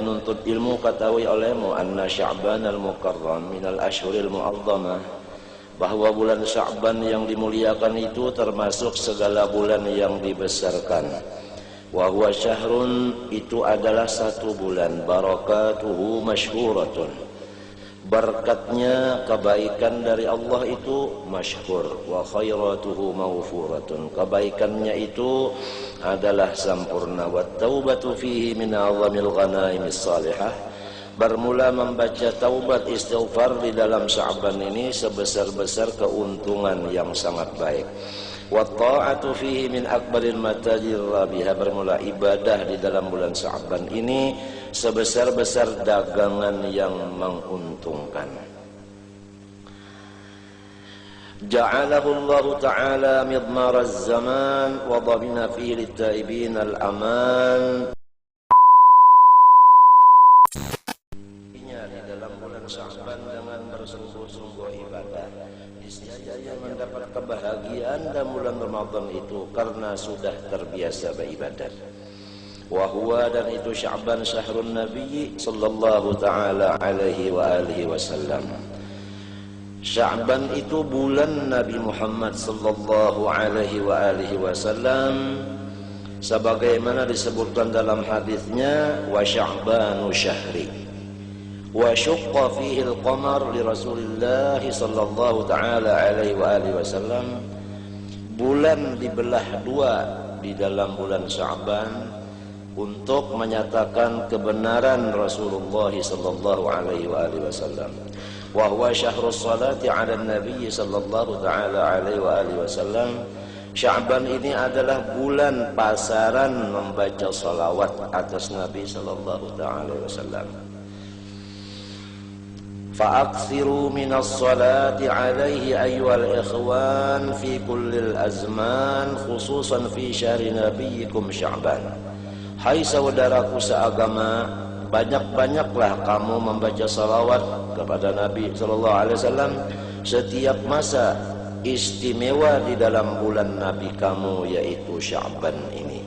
penuntut ilmu, ketahui olehmu anna Sya'ban al-mukarram minal ashhuril mu'azzamah, bahwa bulan Sya'ban yang dimuliakan itu termasuk segala bulan yang dibesarkan. Wa huwa syahrun, itu adalah satu bulan, barakatuhu masyhuratun, berkatnya, kebaikan dari Allah itu masyhur. Wa khairatuhu mawfuratun, kebaikannya itu adalah sempurna. Wa taubatu fihi min a'zamil ghanaimis salihah, bermula membaca taubat istighfar di dalam Sya'ban ini sebesar-besar keuntungan yang sangat baik. Wa ta'atu fihi min akbaril matajir rabiha, bermula ibadah di dalam bulan Sya'ban ini sebesar-besar dagangan yang menguntungkan. Ja'alahu Allah Ta'ala midmar az-zaman wa dhamina fihi lit-taibin al-aman. Di dalam bulan Sya'ban dengan bersungguh-sungguh ibadah, niscaya mendapat kebahagiaan dalam bulan Ramadan itu karena sudah terbiasa beribadah. Wa huwa, dan itu Sya'ban syahrun Nabi sallallahu ta'ala alaihi wa alihi wasallam. Sya'ban itu bulan Nabi Muhammad sallallahu alaihi wa alihi wasallam, sebagaimana disebutkan dalam hadisnya, wa Sya'banu syahri wa syaqqa fihi al-qamar li Rasulillah sallallahu ta'ala alaihi wa alihi wasallam. Bulan dibelah dua di dalam bulan Sya'ban untuk menyatakan kebenaran Rasulullah sallallahu alaihi wa alihi wasallam. Wa huwa syahrus salati 'ala nabi sallallahu ta'ala alaihi wa alihi wasallam. Sya'ban ini adalah bulan pasaran membaca salawat atas Nabi sallallahu ta'ala alaihi wasallam. Fa'aksiru minas salati alaihi ayyuhal ikhwan fi kullil azman, khususan fi syahri nabiyikum Sya'ban. Hai saudaraku seagama, banyak-banyaklah kamu membaca salawat kepada Nabi sallallahu alaihi wasallam setiap masa istimewa di dalam bulan Nabi kamu, yaitu Sya'ban ini.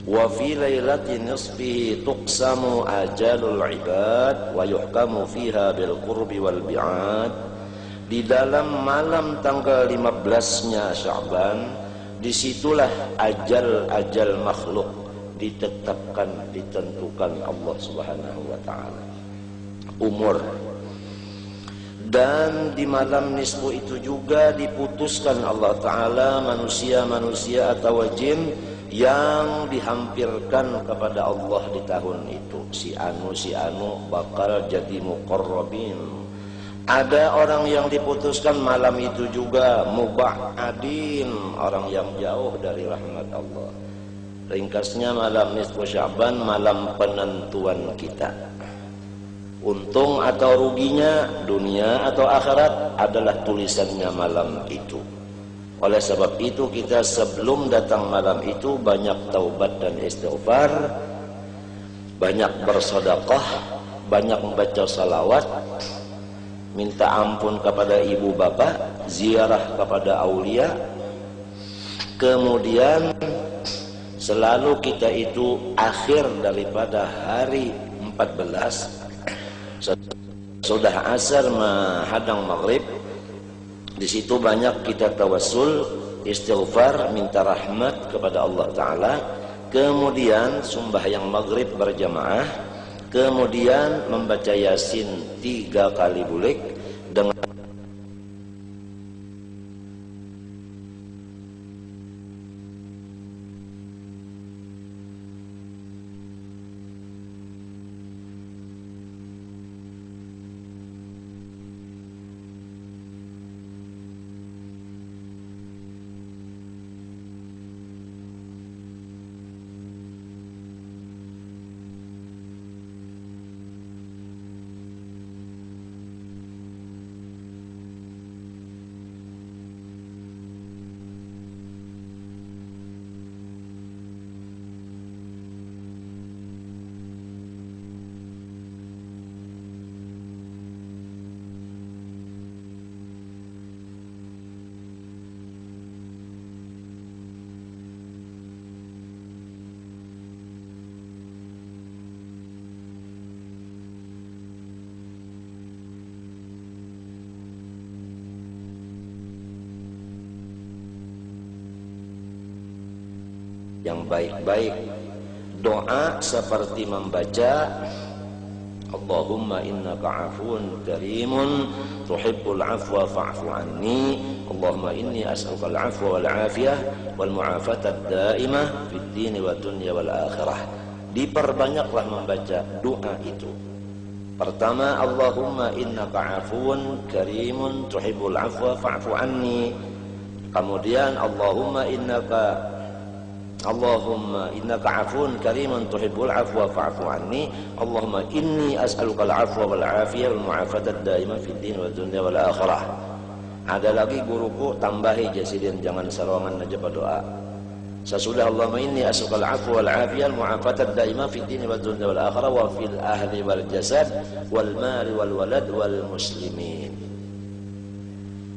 Wa fi lailati nisfihi tuqsamu ajalul ibad wa yuhkamu fiha bil qurbi wal bi'ad. Di dalam malam tanggal 15-nya Sya'ban, disitulah ajal-ajal makhluk ditetapkan, ditentukan Allah Subhanahu wa ta'ala, umur. Dan di malam nisfu itu juga diputuskan Allah Ta'ala manusia-manusia atau jin yang dihampirkan kepada Allah di tahun itu. Si anu bakal jadi muqarrabin. Ada orang yang diputuskan malam itu juga muba'adin, orang yang jauh dari rahmat Allah. Ringkasnya, malam nisfu Sya'ban malam penentuan kita. Untung atau ruginya, dunia atau akhirat, adalah tulisannya malam itu. Oleh sebab itu kita sebelum datang malam itu banyak taubat dan istighfar, banyak bersedekah, banyak membaca salawat, minta ampun kepada ibu bapak, ziarah kepada aulia. Kemudian selalu kita itu akhir daripada hari 14 sudah asar menghadang maghrib. Di situ banyak kita tawassul, istighfar, minta rahmat kepada Allah Ta'ala. Kemudian sembahyang maghrib berjamaah. Kemudian membaca Yasin 3 kali bulik dengan yang baik-baik. Doa seperti membaca Allahumma innaka afun karimun tuhibbul afwa fa'fu anni Allahumma inni as'aluka al-afwa wal afiyah wal mu'afata ad-daimah fid dini wa dunya wal akhirah. Diperbanyaklah membaca doa itu. Pertama, Allahumma innaka afun karimun tuhibbul afwa fa'fu anni. Kemudian Allahumma innaka afun karimun tuhibbul afwa fa'fu anni Allahumma inni as'alukal afwa wal afiyah wal mu'afatad daimah fid din wal dunya wal akhirah. Ada lagi guruku tambahi jasidin, jangan sarongan aja berdoa. Sesudah Allahumma inni as'alukal afwa wal afiyah wal mu'afatad daimah fid din wal dunya wal akhirah wa fil ahli wal jasad wal mali wal walad wal muslimin.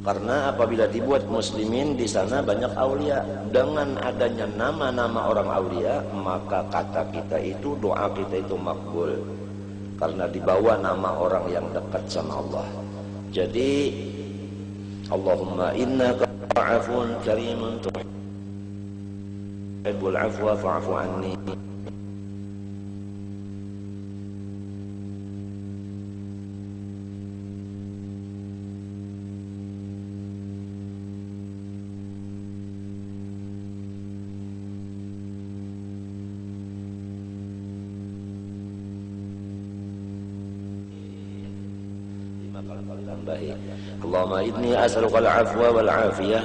Karena apabila dibuat muslimin di sana banyak aulia, dengan adanya nama-nama orang aulia, maka kata kita itu, doa kita itu makbul. Karena dibawa nama orang yang dekat sama Allah. Jadi Allahumma innaka afun karimun tuhibbul afwa fa'fu anni. Tambahi Allahumma inni as'aluka al-afwa wal afiyah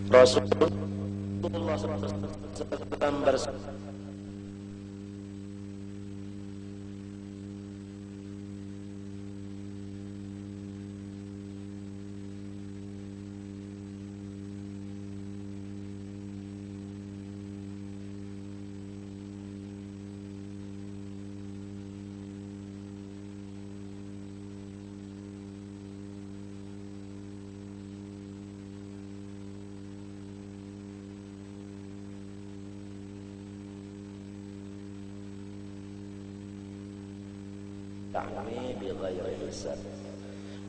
Rasulullah SAW bersabda,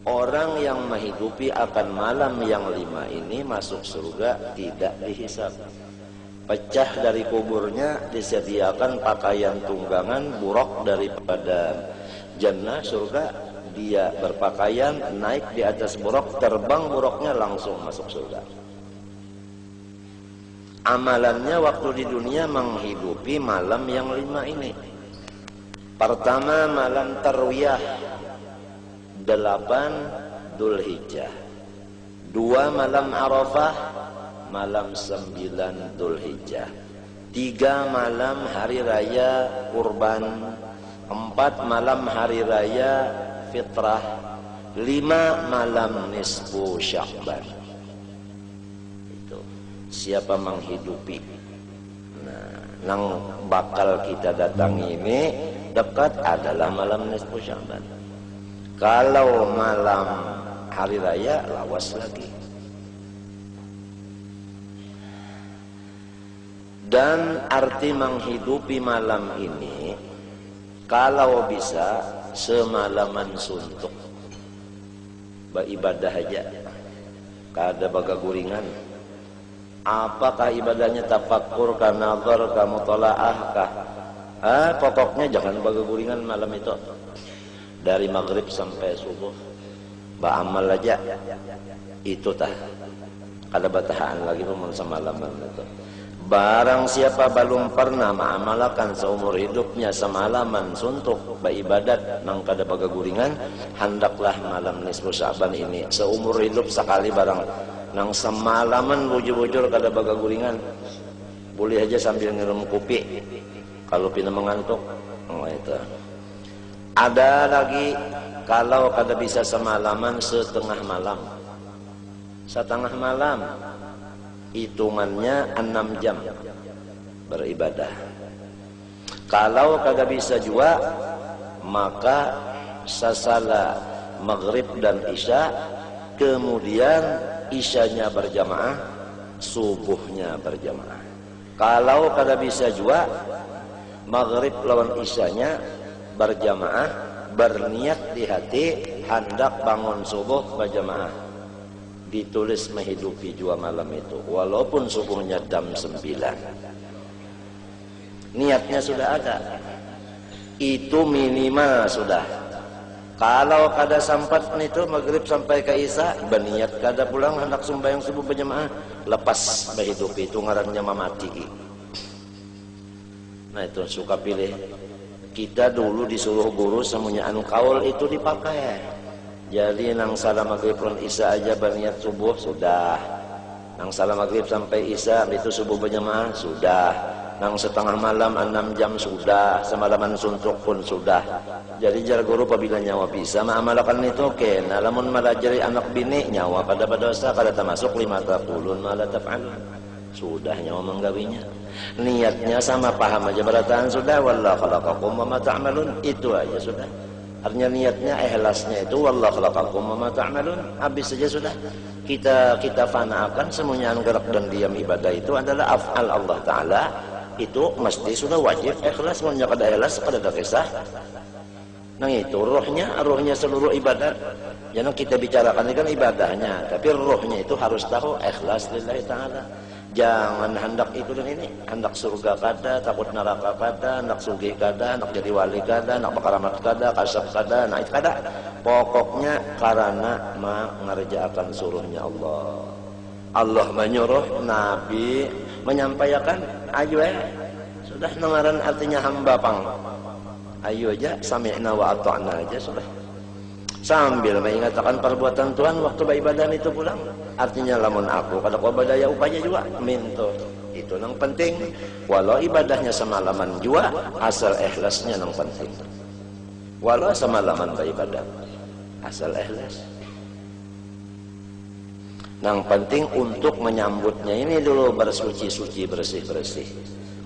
orang yang menghidupi akan malam yang 5 ini masuk surga tidak dihisab. Pecah dari kuburnya disediakan pakaian tunggangan buruk daripada jannah surga. Dia berpakaian naik di atas buruk, terbang buruknya langsung masuk surga. Amalannya waktu di dunia menghidupi malam yang 5 ini. Pertama, malam tarwiyah 8 Dzulhijjah. 2 malam Arafah, malam 9 Dzulhijjah. 3 malam hari raya Kurban. 4 malam hari raya Fitrah. 5 malam nisfu Sya'ban. Itu siapa menghidupi. Nah, nang bakal kita datangi ini dekat adalah malam nisfu Sya'ban. Kalau malam hari raya lawas lagi. Dan arti menghidupi malam ini, kalau bisa semalaman suntuk beribadah aja, kada bagaguringan. Apakah ibadahnya tafakur, kah nazar, kah mutalaah, kah pokoknya jangan bagaguringan malam itu dari maghrib sampai subuh. ba amal aja itu tah kada batahaan lagi pun semalaman itu. Barang siapa belum pernah mengamalkan seumur hidupnya semalaman suntuk beribadat nang kada bagaguringan, hendaklah malam nisfu Sya'ban ini seumur hidup sekali barang nang semalaman bujur-bujur kada bagaguringan, boleh aja sambil ngirum kopi kalau pina mengantuk. Oh itu. Ada lagi kalau kada bisa semalaman setengah malam. Setengah malam hitungannya 6 jam beribadah. Kalau kagak bisa juga, maka sasala maghrib dan isya, kemudian isyanya berjamaah, subuhnya berjamaah. Kalau kagak bisa juga, maghrib lawan isyanya berjamaah, berniat di hati hendak bangun subuh berjamaah. Ditulis menghidupi jua malam itu walaupun subuhnya jam 9. Niatnya sudah ada, itu minimal sudah. Kalau kada sampat itu maghrib sampai ke isya berniat kada pulang hendak sembahyang subuh berjamaah, lepas menghidupi itu ngarannya mamati. Nah itu suka pilih. Kita dulu disuruh guru semuanya anu kaul itu dipakai. Jadi nang salat maghrib dan isya aja berniat subuh sudah. Nang salat maghrib sampai isya itu subuh berjamaah sudah. Nang setengah malam 6 jam sudah. Semalaman suntuk pun sudah. Jadi jar guru apabila nyawa bisa mengamalkan itu oke. Nah lamun malajari anak bini nyawa pada dosa kada termasuk 50 malah taf'alun. Sudah nyawa menggawinya. Niatnya sama paham aja berataan sudah. Wallahu khalaqakum wa ma ta'malun. Itu aja sudah. Artinya niatnya ikhlasnya itu wallahu khalaqakum wa ma ta'malun, habis saja sudah. Kita fanakan semuanya gerak dan diam ibadah itu adalah af'al Allah taala, itu mesti sudah wajib ikhlas. Mun kada ikhlas kada ada kisah. Nah itu rohnya seluruh ibadat. Jangan kita bicarakan ini kan ibadahnya, tapi rohnya itu harus tahu ikhlas lillahi taala. Jangan hendak itu dan ini, hendak surga kada, takut neraka kada, hendak sugih kada, hendak jadi wali kada, hendak bakaramat kada, kasab kada, naik kada. Pokoknya karena mengerjakan suruhnya Allah. Allah menyuruh, Nabi menyampaikan, ayo sudah nengaran artinya hamba pang. Ayo aja, sami'na wa ata'na aja sudah. Sambil mengingatkan perbuatan Tuhan waktu beribadah itu pulang. Artinya lamun aku kada kau badaya upaya juga minto. Itu yang penting. Walau ibadahnya semalaman juga, asal ikhlasnya yang penting. Walau semalaman beribadah, asal ikhlas. Yang penting untuk menyambutnya ini dulu bersuci-suci, bersih-bersih.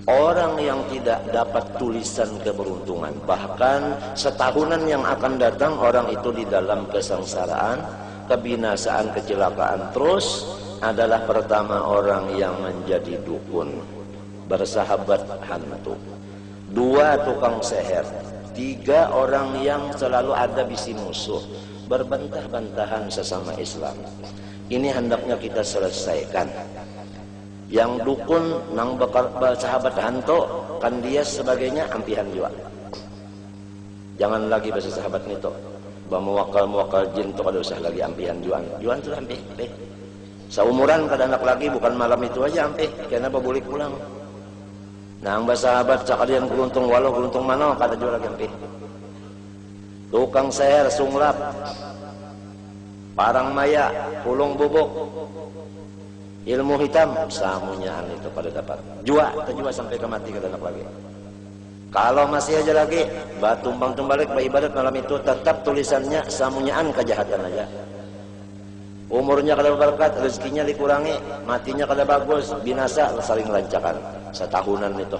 Orang yang tidak dapat tulisan keberuntungan, bahkan setahunan yang akan datang orang itu di dalam kesengsaraan, kebinasaan, kecelakaan terus, adalah pertama orang yang menjadi dukun, bersahabat hantu, 2 tukang seher, 3 orang yang selalu ada bisi musuh, berbantah-bantahan sesama Islam. Ini hendaknya kita selesaikan. Yang dukun nang bersahabat hantu kan dia sebagainya ampihan juga. Jangan lagi bersahabat nito. Muwakal jin tu kada usah lagi ampihan juan tu ampih. Seumuran kada anak lagi bukan malam itu aja ampih, kena boleh pulang. Nang bersahabat sakalian beruntung walau beruntung mana kada juga lagi ampih. Tukang seher sunglap, parang maya, pulung bubuk, ilmu hitam, samunyaan itu pada dapat. Jua sampai ke mati kada anak lagi. Kalau masih aja lagi tumbang balik beribadat malam itu tetap tulisannya samunyaan kejahatan aja. Umurnya kada berkat, rezekinya dikurangi, matinya kada bagus, binasa saling lancakan. Setahunan itu.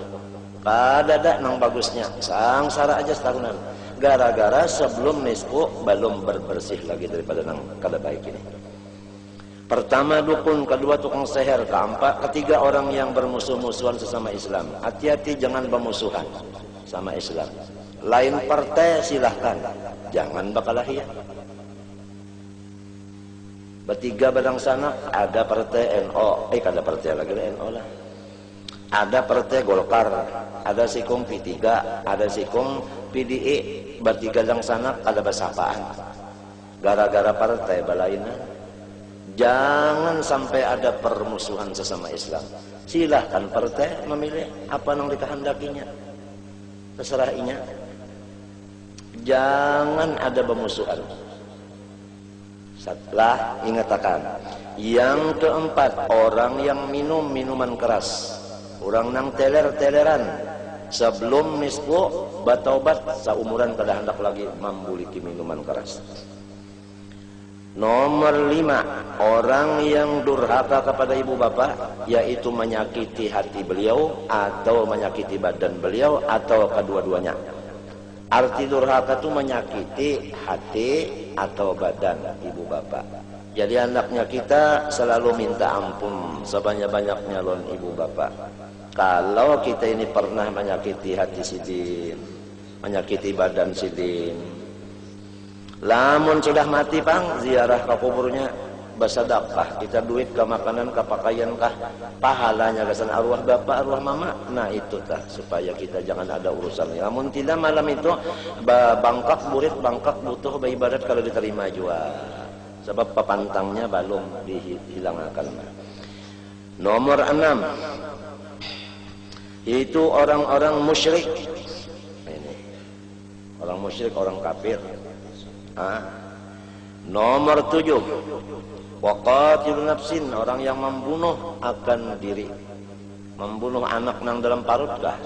Kada ada nang bagusnya, sangsara aja setahunan. Gara-gara sebelum nisfu belum bersih lagi daripada nang kada baik ini. Pertama dukun, kedua tukang seher, keempat, ketiga orang yang bermusuh-musuhan sesama Islam. Hati-hati jangan bermusuhan sama Islam. Lain partai silahkan, jangan bakalahiyah. Bertiga badang sana ada partai NO, kada partai lagi NO lah. Ada partai Golkar, ada sikung P3, ada sikung PDI, bertiga badang sana ada bersapaan. gara-gara partai balainan. Jangan sampai ada permusuhan sesama Islam. Silahkan partai memilih apa yang dikehendakinya, terserah inya. Jangan ada permusuhan. Setelah ingatakan. Yang keempat, orang yang minum minuman keras, orang nang teler-teleran sebelum nisbu bataubat saumuran kada hendak lagi membuliki minuman keras. Nomor 5, orang yang durhaka kepada ibu bapak, yaitu menyakiti hati beliau atau menyakiti badan beliau atau kedua-duanya. Arti durhaka itu menyakiti hati atau badan ibu bapak. Jadi anaknya kita selalu minta ampun sebanyak-banyaknya lawan ibu bapak. Kalau kita ini pernah menyakiti hati sidin, menyakiti badan sidin, lamun sudah mati pang ziarah ke kuburnya, bersedekah kita duit ke makanan ke pakaian kah, pahalanya kesan arwah bapak arwah mama. Nah itu tah supaya kita jangan ada urusan. Namun tidak malam itu bangkak murid bangkak butuh beribadat kalau diterima juga. Sebab papantangnya belum dihilangkan. Nomor 6, itu orang-orang musyrik. Ini orang musyrik, orang kafir. Nomor 7, waqatil nafsin, orang yang membunuh akan diri, membunuh anak nang dalam parut kah.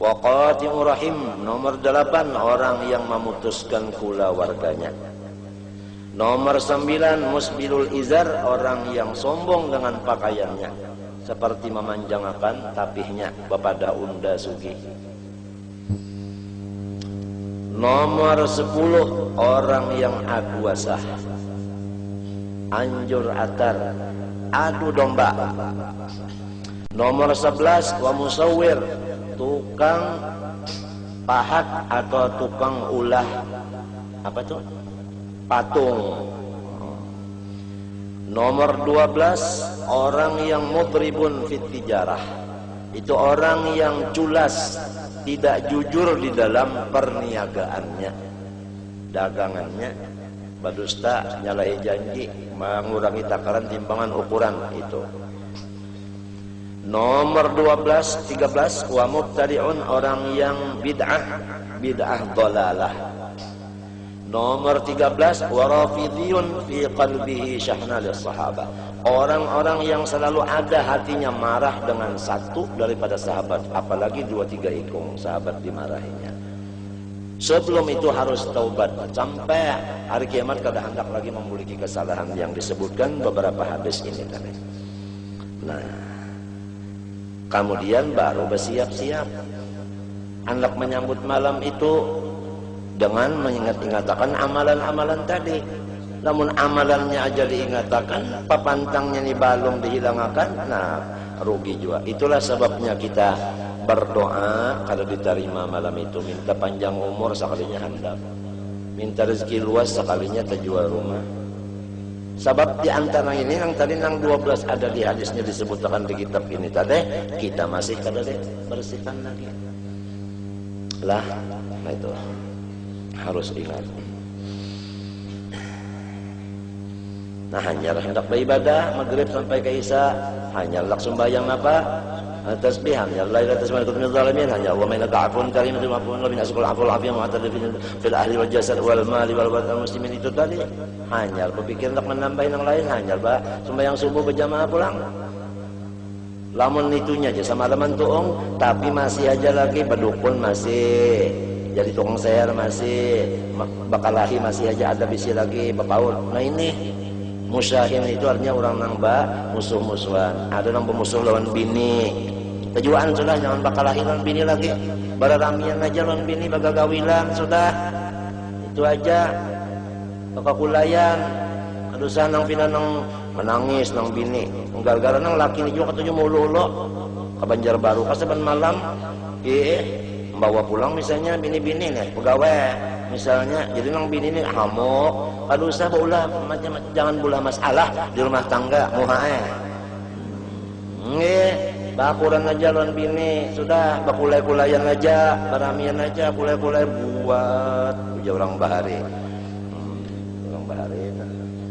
Waqatil rahim, nomor 8, orang yang memutuskan kula warganya. Nomor 9, musbilul izar, orang yang sombong dengan pakaiannya, seperti memanjangkan tapihnya kepada unda sugi. Nomor 10, orang yang adu asah, anjur atar, adu domba. Nomor 11, wa musawwir, tukang pahat atau tukang ulah apa tuh? Patung. Nomor 12, orang yang mudribun fit tijarah, itu orang yang culas, tidak jujur di dalam perniagaannya, dagangannya, badusta, nyalahi janji, mengurangi takaran timbangan ukuran itu. Nomor 12, 13, wa mubtadi'un, orang yang bid'ah dhalalah. Nomor 13, wa rafidhiyun fi qalbihi syahna lis sahabah, orang-orang yang selalu ada hatinya marah dengan satu daripada sahabat, apalagi 2-3 ikung sahabat dimarahinya. Sebelum itu harus taubat, sampai hari kiamat kada hendak lagi memiliki kesalahan yang disebutkan beberapa hadis ini tadi. Nah, kemudian baru bersiap-siap hendak menyambut malam itu dengan mengingat-ingatakan amalan-amalan tadi. Namun amalannya aja diingatakan, papantangnya ni balong dihilangkan, nah rugi juga. Itulah sebabnya kita berdoa kalau diterima malam itu, minta panjang umur sekalinya handap, minta rezeki luas sekalinya terjual rumah. Sebab di antara ini yang tadi yang 12 ada di hadisnya disebutkan di kitab ini tadi, kita masih kada bersihkan lagi. Lah, nah itu harus ingat. Nah, hanya hendak beribadah maghrib sampai ke isya, hanya lak sembahyang apa? Tasbih, hanya la ilaha illallah wa zalimin, hanya wa mainaka afun karim wa afun min asqal aful afiyah mu'tad fil ahli wal jasad wal mali wal badan muslimin. Itu tadi hanya berpikir untuk menambah yang lain, hanya sembahyang subuh berjamaah pulang. Lamun itunya aja sama teman tuung, tapi masih aja lagi berdukun, masih jadi tukang sayar, masih bakalahi, masih aja ada bisi lagi berpaut. Nah ini musyahin itu artinya orang nambah musuh-musuhan, ada nang bermusuh lawan bini, kejuaan sudah, jangan bakalahi lawan bini lagi, bararamian aja lawan bini, bagagawilan sudah, itu aja. Kakakulayan kadusan nang pinanang menangis nang bini, gara-gara nang laki ni juga ketujuh mulu-ulo ke Banjarbaru kasaban malam bawa pulang misalnya bini-bini nih pegawai misalnya, jadi nang bini nih hamuk kadusa baulah macam jangan bula masalah di rumah tangga muhae bakuran aja lawan bini, sudah bakulai-kulayan aja, baramian aja, kulai-kulai buat uja orang bahari.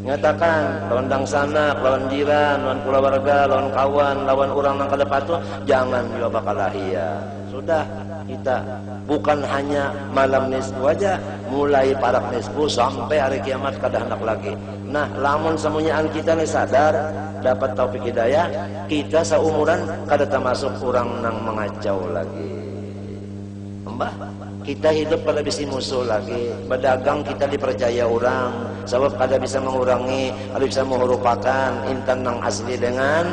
Nyatakan lawan dangsana, lawan jiran, lawan keluarga, lawan kawan, lawan orang nang kada patuh, jangan juga bakal lahir. Sudah kita bukan hanya malam nisfu aja, mulai parak nisfu sampai hari kiamat kada hendak lagi. Nah, lamun semuanyaan kita nih sadar, dapat taufik hidayah, kita seumuran kada termasuk orang nang mengacau lagi. Mbah, kita hidup pada bisi musuh lagi, berdagang kita dipercaya orang, sebab kada bisa mengurangi, kada bisa merupakan intan nang asli dengan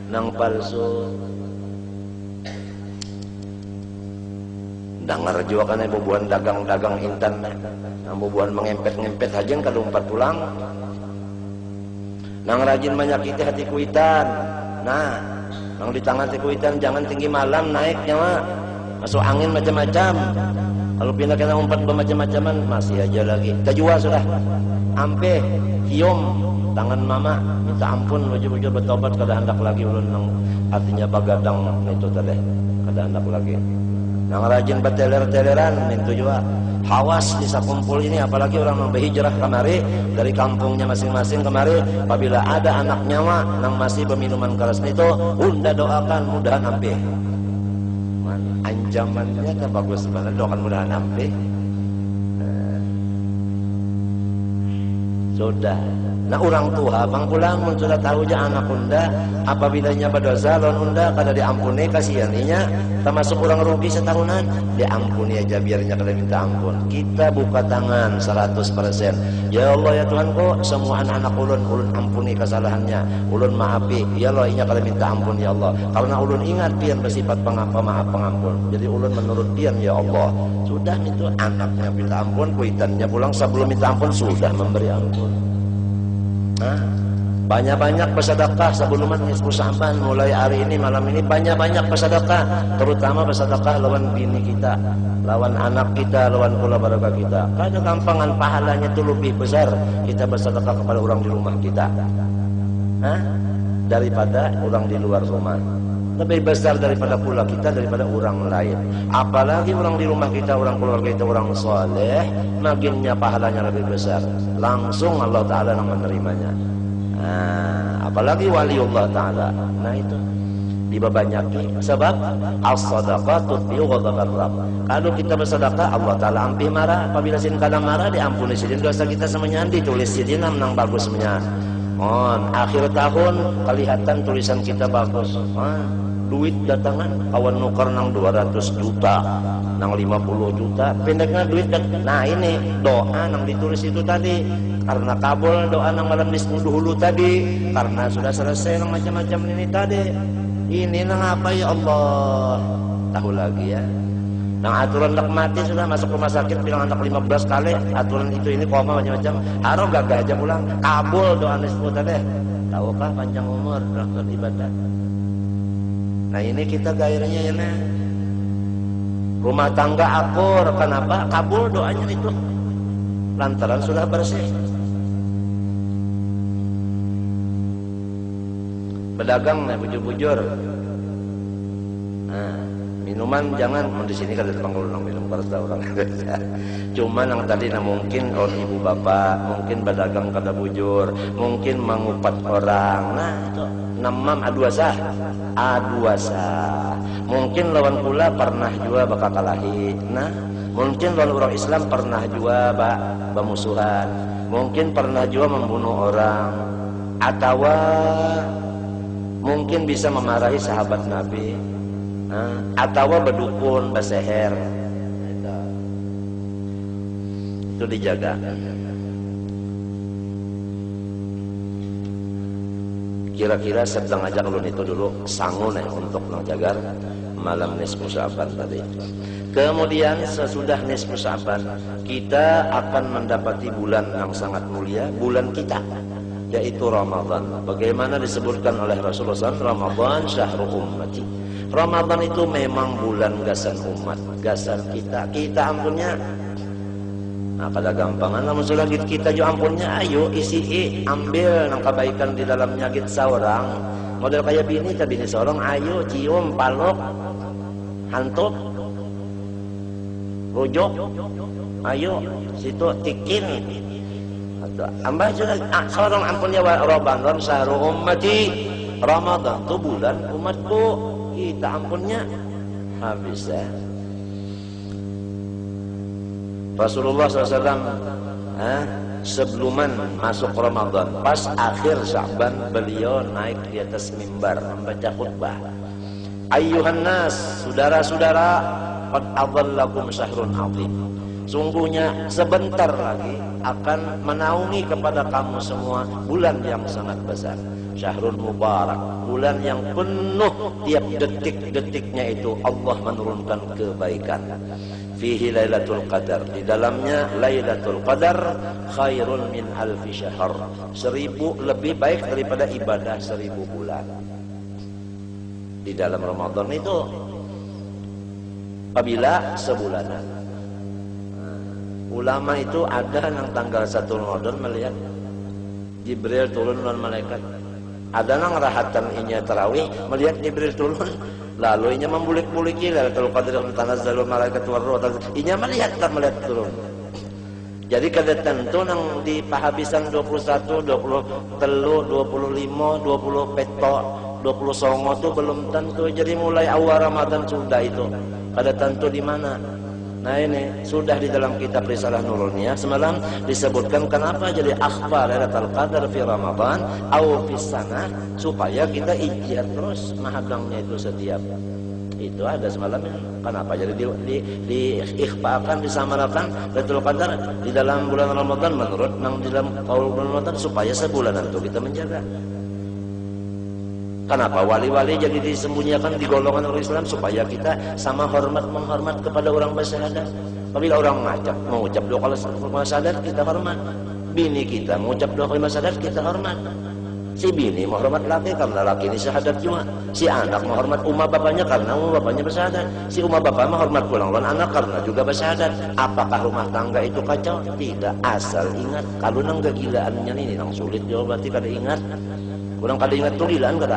nang palsu. Dengar juga kan bubuan dagang-dagang intan, nang bubuan mengempet-ngempet hajeng kada umpat pulang, nang rajin menyakiti hati kuitan. Nah, nang di tangan hati kuitan jangan tinggi malam naiknya mah. Masuk angin macam-macam. Kalau pindah kena umpat bermacam-macaman masih aja lagi. Kita jual sudah. Ampe cium tangan mama, minta ampun, wujud-wujud bertobat kada hendak lagi ulun nang artinya bagadang itu tadi. Kada hendak lagi. Nang rajin berteler-teleran itu juga. Hawas di sakumpul ini, apalagi orang yang berhijrah kemari dari kampungnya masing-masing kemari, apabila ada anak nyawa nang masih berminuman keras itu, unda doakan mudahan ampe. Anjamannya kan bagus banget, doakan mudahan ampe. Sudah. Nah, orang tua bang pulang sudah tahu aja anak unda apabila nya berdosa lawan unda kada diampuni, kasihan inya termasuk orang rugi setahunan, diampuni aja biarnya kada minta ampun. Kita buka tangan 100%. Ya Allah ya Tuhanku, semua anak-anak ulun ampuni kesalahannya, ulun maafi. Ya Allah inya kada minta ampun ya Allah, karena ulun ingat pian bersifat pemaaf pengampun. Jadi ulun menurut pian ya Allah. Sudah itu anaknya minta ampun, kuitannya pulang sebelum minta ampun sudah memberi ampun. Nah, banyak-banyak bersedekah sebelum nisfu Sya'ban. Mulai hari ini malam ini banyak-banyak bersedekah, terutama bersedekah lawan bini kita, lawan anak kita, lawan keluarga kita. Karena gampangan pahalanya itu lebih besar kita bersedekah kepada orang di rumah kita, daripada orang di luar rumah. Lebih besar daripada pula kita daripada orang lain. Apalagi orang di rumah kita, orang keluarga kita, orang soleh, makinnya pahalanya lebih besar. Langsung Allah Ta'ala yang menerimanya. Nah, apalagi waliullah Ta'ala. Nah itu dibabanyaki. Sebab as-sadaqah tutfi'u ghadabar Rabb. Kalau kita bersedekah, Allah Ta'ala ampih marah. Apabila sin kada marah, diampuni sidin dosa kita semuanya, ditulis sidin nang bagus semuanya. Akhir tahun kelihatan tulisan kita bagus. Duit datangan kawan nukar nang 200 juta, nang 50 juta, pendeknya duit kan. Nah ini doa nang ditulis itu tadi, karena kabul doa nang malam nisfu dulu tadi, karena sudah selesai nang macam-macam ini tadi. Ini nang apa ya Allah tahu lagi ya. Nang aturan nak mati sudah masuk rumah sakit bilang anak 15 kali aturan itu ini koma macam-macam, harus gagah aja pulang kabul doa nisfu tadi. Tahukah panjang umur berangkat ibadah. Nah ini kita gairahnya ya nah. Rumah tangga akur, kenapa? Kabul doanya itu lantaran sudah bersih. Berdagang nih bujur-bujur. Nah, minuman jangan di sini kan ada tukang minum perda orang. Cuman yang tadi nah mungkin ibu bapak, mungkin berdagang kada bujur, mungkin mengupat orang. Nah itu namam aduasa. Mungkin lawan pula pernah juga bakal kalahi. Nah, mungkin lawan orang Islam pernah juga bermusuhan. Mungkin pernah juga membunuh orang, atau mungkin bisa memarahi sahabat Nabi, atau berdukun, berseher. Itu dijaga. Kira-kira sedang ajak ulun itu dulu sangun untuk menjaga malam nisfu Sya'ban tadi. Kemudian sesudah nisfu Sya'ban kita akan mendapati bulan yang sangat mulia, bulan kita, yaitu Ramadan. Bagaimana disebutkan oleh Rasulullah SAW, Ramadan syahrul ummati. Ramadan itu memang bulan gasan umat, gasan kita. Kita ampunnya nah pada gampangan namun sudah kita juga ampunnya, ayo isi ambil nang kebaikan di dalamnya gitu seorang model kayak bini tapi bini seorang, ayo cium palok hantup rujuk, ayo situ tikin Atau ambah juga seorang ampun ya Ramadan syahrul ummati, Ramadan itu bulan umatku, kita ampunnya habis ya. Rasulullah SAW sebelum masuk Ramadan, pas akhir Sya'ban beliau naik di atas mimbar membaca khutbah. Ayyuhan nas, saudara-saudara, qad adhallakum syahrun 'azim. Sungguhnya sebentar lagi akan menaungi kepada kamu semua bulan yang sangat besar. Syahrul Mubarak, bulan yang penuh tiap detik-detiknya itu Allah menurunkan kebaikan. Fihi Lailatul Qadar, di dalamnya Lailatul Qadar khairun min alfi syahr. 1000 lebih baik daripada ibadah 1000 bulan. Di dalam Ramadan itu apabila sebulanan. Ulama itu ada yang tanggal 1 Ramadan melihat Jibril turun dan malaikat. Ada yang rahatan inya tarawih melihat Jibril turun, lalu inya membulik-buliki Lailatul Qadar tanazzalul malaikat war-ruh. Inya melihat turun. Jadi kada tentu nang di pahabisan 21, 23, 25, 20 peto, 20 songo itu belum tentu. Jadi mulai awal Ramadan sudah itu. Kada tentu di mana. Nah ini sudah di dalam kitab Risalah Nurul Niyah semalam disebutkan kenapa jadi akhbar Lailatul Qadar fi Ramadan atau fi sanah, supaya kita ijtihad terus mahadangnya itu setiap itu ada semalam. Kenapa jadi diikhfakan, disamarakan Lailatul Qadar di dalam bulan Ramadan menurut di dalam qaul bulan Ramadan supaya sebulanan itu kita menjaga. Kenapa wali-wali jadi disembunyikan di golongan orang Islam supaya kita sama menghormat kepada orang bersyahadat. Apabila orang mengucap dua kalimat syahadat kita hormat. Bini kita mengucap dua kalimat syahadat kita hormat. Si bini menghormat laki karena laki ini syahadat juga. Si anak menghormat umma bapaknya karena umma bapaknya bersyahadat. Si umma bapak menghormat pulang anak karena juga bersyahadat. Apakah rumah tangga itu kacau? Tidak. Asal ingat kalau nang kegilaannya ini nang sulit jawab berarti kada ingat. Kurang kada ingat tuh gilaan kada.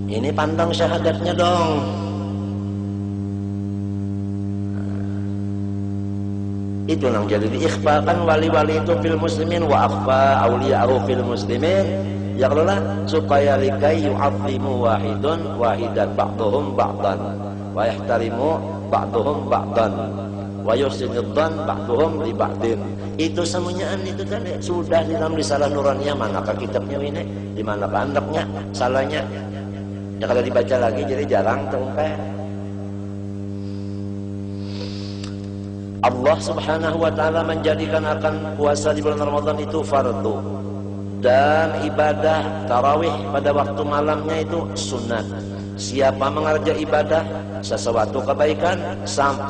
Ini pandang syahadatnya dong. Itu yang jadi diikhfakan wali-wali itu fil muslimin wa akhfa awliya'u fil muslimin. Ya kalau lah supaya likai yu'azzimu wahidan ba'duhum ba'dan wa yahtarimu ba'duhum ba'dan wa yusiniddan ba'duhum li ba'din. Itu semuanya itu tadi sudah di dalam Risalah Nuraniyah. Manakah kitabnya ini? Di manakah andaknya? Salahnya? Ya kalau dibaca lagi jadi jarang terungkap. Allah Subhanahu wa taala menjadikan akan puasa di bulan Ramadan itu fardu dan ibadah tarawih pada waktu malamnya itu sunat. Siapa mengerjakan ibadah sesuatu kebaikan,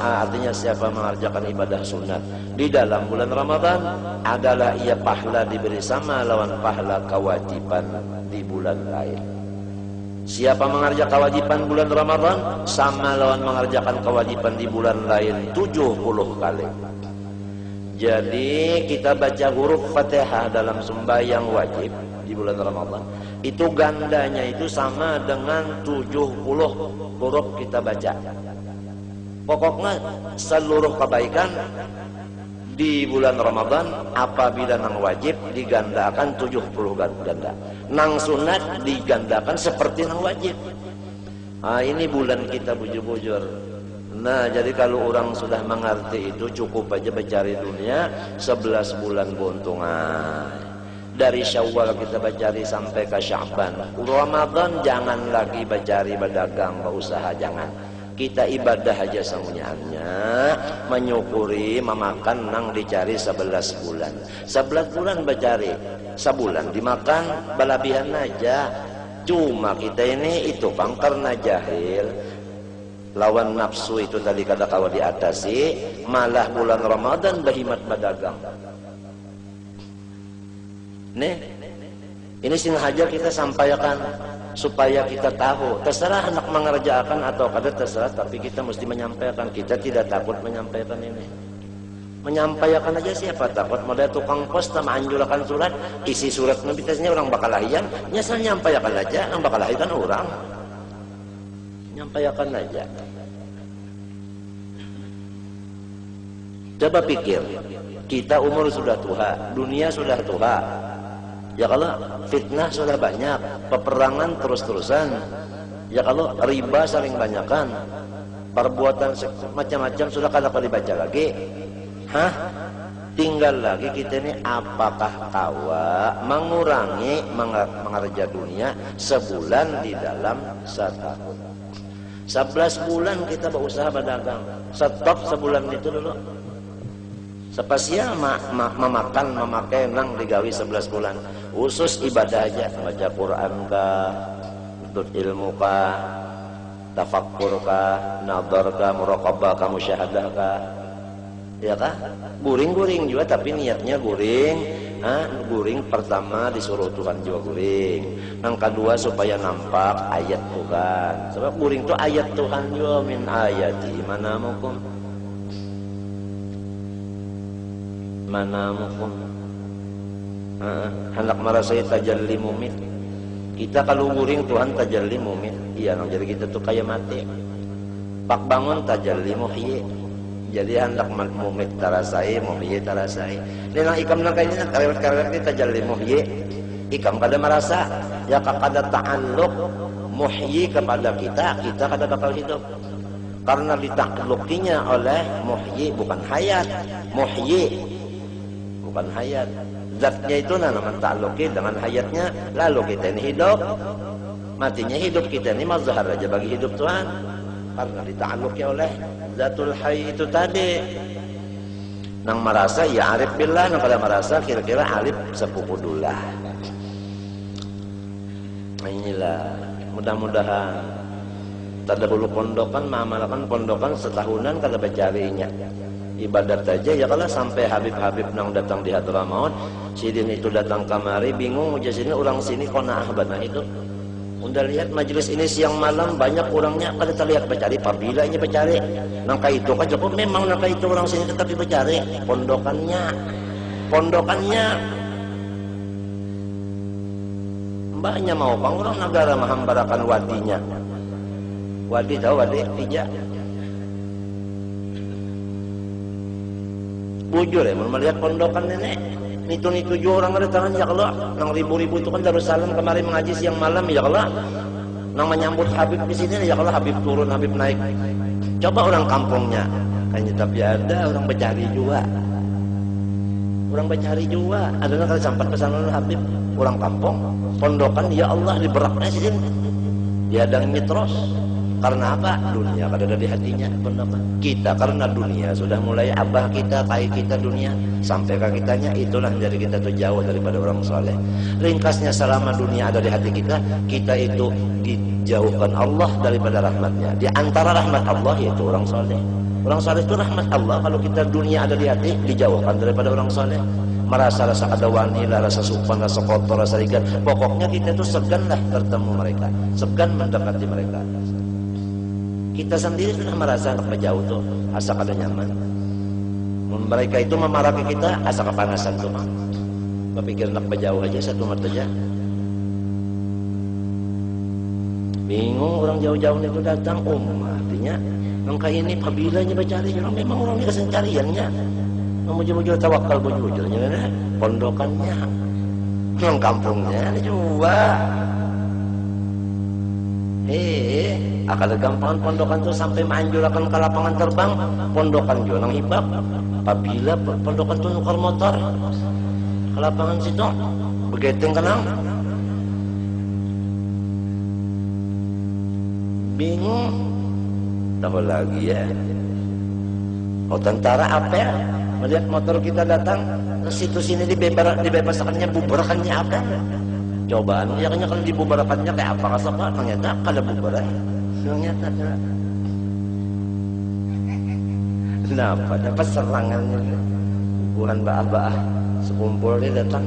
artinya siapa mengerjakan ibadah sunat di dalam bulan Ramadan adalah ia pahala diberi sama lawan pahala kewajiban di bulan lain. Siapa mengerjakan kewajiban bulan Ramadan sama lawan mengerjakan kewajiban di bulan lain 70 kali. Jadi kita baca huruf Fatihah dalam sembahyang wajib di bulan Ramadan itu gandanya itu sama dengan 70 huruf kita baca. Pokoknya seluruh kebaikan di bulan Ramadan apabila nang wajib digandakan 70 ganda. Nang sunat digandakan seperti nang wajib. Nah, ini bulan kita bujur-bujur. Nah, jadi kalau orang sudah mengerti itu cukup aja mencari dunia 11 bulan keuntungan. Dari Syawal kita mencari sampai ke Sya'ban. Ramadan jangan lagi mencari berdagang, berusaha jangan. Kita ibadah aja semuanya, menyukuri, memakan nang dicari 11 bulan. 11 bulan mencari, sebulan dimakan balabihan aja. Cuma kita ini itu bang karena jahil. Lawan nafsu itu tadi kata kawan diatasi, malah bulan Ramadan berhimat berdagang. Nih, ini sengaja kita sampaikan supaya kita tahu. Terserah anak mengerjakan atau kada terserah, tapi kita mesti menyampaikan. Kita tidak takut menyampaikan ini. Menyampaikan aja siapa takut. Modal tukang pos sama anjulakan surat, isi surat biasanya orang bakal lahian. Nyasar nyampaikan aja, yang bakal lahian orang. Nyampaikan aja. Coba pikir, kita umur sudah tua, dunia sudah tua. Ya kalau fitnah sudah banyak, peperangan terus-terusan. Ya kalau riba saling banyakkan, perbuatan macam-macam sudah kada dibaca lagi. Hah? Tinggal lagi kita ini apakah kawa mengurangi mengerja dunia sebulan di dalam setahun. 11 bulan kita berusaha berdagang, stop sebulan itu dulu. Sepasia memakan, memakai nang digawi 11 bulan. Khusus ibadah aja, baca Quran kah, tuntut ilmu kah, tafakkur kah, nadhar kah, muraqabah kah, musyahadah kah. Ya kah? Guring-guring juga tapi niatnya guring. Guring pertama disuruh Tuhan juga guring. Yang kedua supaya nampak ayat Tuhan. Sebab guring itu ayat Tuhan juga, min ayati manamukum. Manamukum. Hendak merasai tajalli mumin. Kita kalau guring Tuhan tajalli mumin. Iya, jadi kita tuh kayak mati. Pak bangun tajalli muhyi. Jadi hendak mumit tarasai, muhyi tarasai. Nenang ikam nang kayaknya karewet-karewet ni tajalli muhyi. Ikam kada merasa, ya kada ta'alluq muhyi kepada kita, kita kada bakal hidup. Karena ditaklukinya oleh muhyi, bukan hayat. Muhyi bukan hayat. Zatnya itu nama takluki dengan hayatnya, lalu kita ini hidup. Matinya hidup kita ini mazhar aja bagi hidup Tuhan. Karena dita'alluki oleh Zatul Hayy itu tadi. Nang merasa ya arif billah, nang kada merasa kira-kira arif sepupu dullah. Inilah mudah-mudahan tadahulu pondokan mengamalkan pondokan setahunan kada bacarinya. Ibadat aja ya kalau sampai Habib-habib nang datang di Hadramaut, sidin itu datang kamari bingung aja sini orang sini qanaah banah itu. Unda lihat majelis ini siang malam banyak orangnya kada terlihat bacari, pabila ini bacari. Nangka itu kan cukup memang nangka itu orang sini tetapi bacari pondokannya. Mbaknya mau bang orang negara mahambarakan wadinya. Wadi tahu wadi tidak. Bujur ya melihat pondokan nenek. Itu juga orang ada tangan ya Allah. Nang ribu-ribu itu kan Darussalam kemarin mengaji siang malam ya Allah. Nang menyambut Habib di sini ya Allah, Habib turun, Habib naik. Coba orang kampungnya, kayaknya tapi ada orang bercari juga. Orang bercari juga. Ada kalau sampai pesanan Habib orang kampung, pondokan ya Allah di beraknya sini. Dia ada mitros. Karena apa? Dunia kada ada di hatinya. Kita karena dunia sudah mulai abah kita, kai kita dunia sampai ke kitanya, itulah jadi kita tuh jauh daripada orang soleh. Ringkasnya selama dunia ada di hati kita, kita itu dijauhkan Allah daripada rahmatnya. Di antara rahmat Allah yaitu orang soleh. Orang soleh itu rahmat Allah. Kalau kita dunia ada di hati, dijauhkan daripada orang soleh. Merasa rasa ada wanita, rasa supan, rasa kotor, rasa ringan. Pokoknya kita itu seganlah bertemu mereka, segan mendekati mereka. Kita sendiri sudah merasa nak jauh tuh, asa kada nyaman. Mereka itu memarahi kita, asa kepanasan tuh mah. Berpikir nak jauh aja satu mata aja. Bingung orang jauh-jauh itu datang, artinya nangka ini pabilanya bercari, memang orang ini kesencariannya. Mujur-mujur tawakal bujurnya, pondokannya, nang kampungnya juga. Akal gampangan pondokan itu sampai menganjurkan ke lapangan terbang, pondokan juga nang hibab. Apabila pondokan itu nukar motor ke lapangan situ, begeteng kenang. Bingung, tahu lagi ya. Oh tentara apa ya? Melihat motor kita datang, ke situ sini dibebasakannya, bubarkannya apa? Cobaan, ya kayaknya kalau dibubarkannya kayak apa kasapa? Ternyata kada bubaran. Ternyata kenapa? Dapat serangannya. Bukan baah-baah sekumpul dia datang.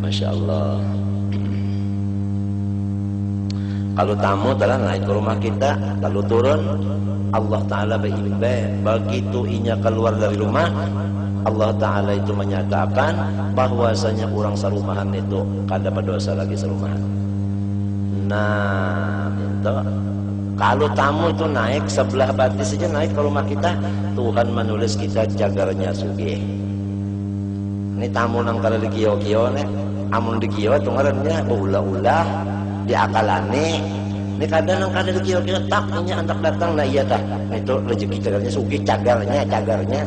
Masya Allah. Kalau tamu telah naik ke rumah kita, lalu turun, Allah Ta'ala begitu inya keluar dari rumah, Allah Ta'ala itu menyatakan bahwasanya orang serumahan itu kada berdosa lagi serumahan. Nah, itu Kalau tamu itu naik sebelah batis saja naik ke rumah kita, Tuhan menulis kita jagarnya sugih. Ini tamu nang kada di kio-kio nih, amun di kio itu ngarannya ulah-ulah diakalane. Ini kadang nang kada di kio-kio tak punya antak datang, nah iya dah. Itu rezeki jagarnya sugih, cagarnya.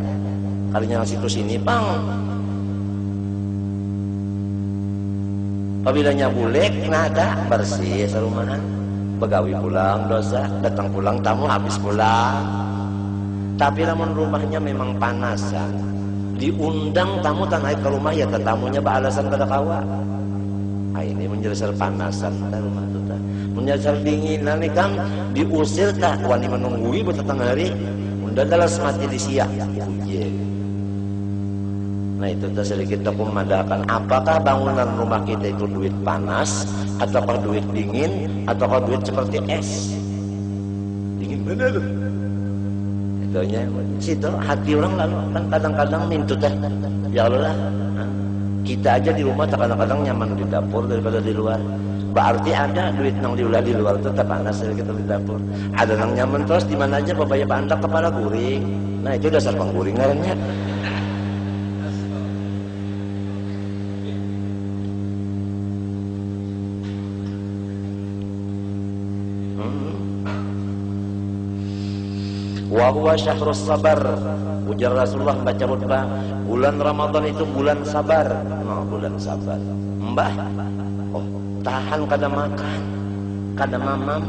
Kalinya nang situ sini bang. Apabila bulek, nada bersih serumahan. Begawi pulang dosa, datang pulang tamu habis pulang. Tapi namun rumahnya memang panasan, diundang tamu tak naik ke rumah ya tamunya beralasan kada kawa. Ini menjelaskan panasan rumah itu tak. Menjelaskan dinginan nih kan diusir tak wani menunggui bertetang hari. Unda dalam mati di siang. Nah itu tak sedikit aku memandangkan apakah bangunan rumah kita itu duit panas ataukah duit dingin ataukah duit seperti es. Dingin bener. Itunya situ hati orang lalu kan kadang-kadang minta teh ya Allah lah. Kita aja di rumah kadang-kadang nyaman di dapur daripada di luar. Berarti ada duit nang di luar itu tak panas kita di dapur. Ada nang nyaman terus di mana aja babaya bandak kepala guring. Nah itu dasar pengguringannya. Wa huwa syahrus sabar. Ujar Rasulullah baca khutbah, bulan Ramadan itu bulan sabar. Nah, bulan sabar. Mbah, oh, tahan kada makan, kada mamam.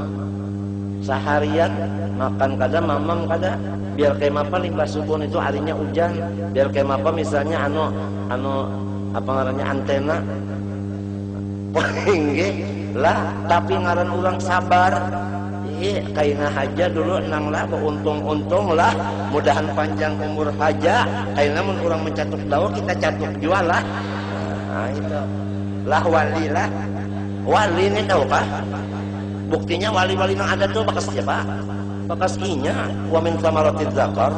Seharian makan kada mamam kada. Biar kayak apa limbah subuh itu harinya hujan. Biar kayak apa misalnya anu apa ngarannya antena. Poingge lah, tapi ngaran orang sabar. Kaina haja dulu nang lah untung lah mudahan panjang umur haja kaina mun orang mencatuk dawa kita catuk jual lah. Nah itu lah wali ini tahu kah buktinya wali-wali yang ada tuh bakas siapa bakas inya wa min thamaratiz zakar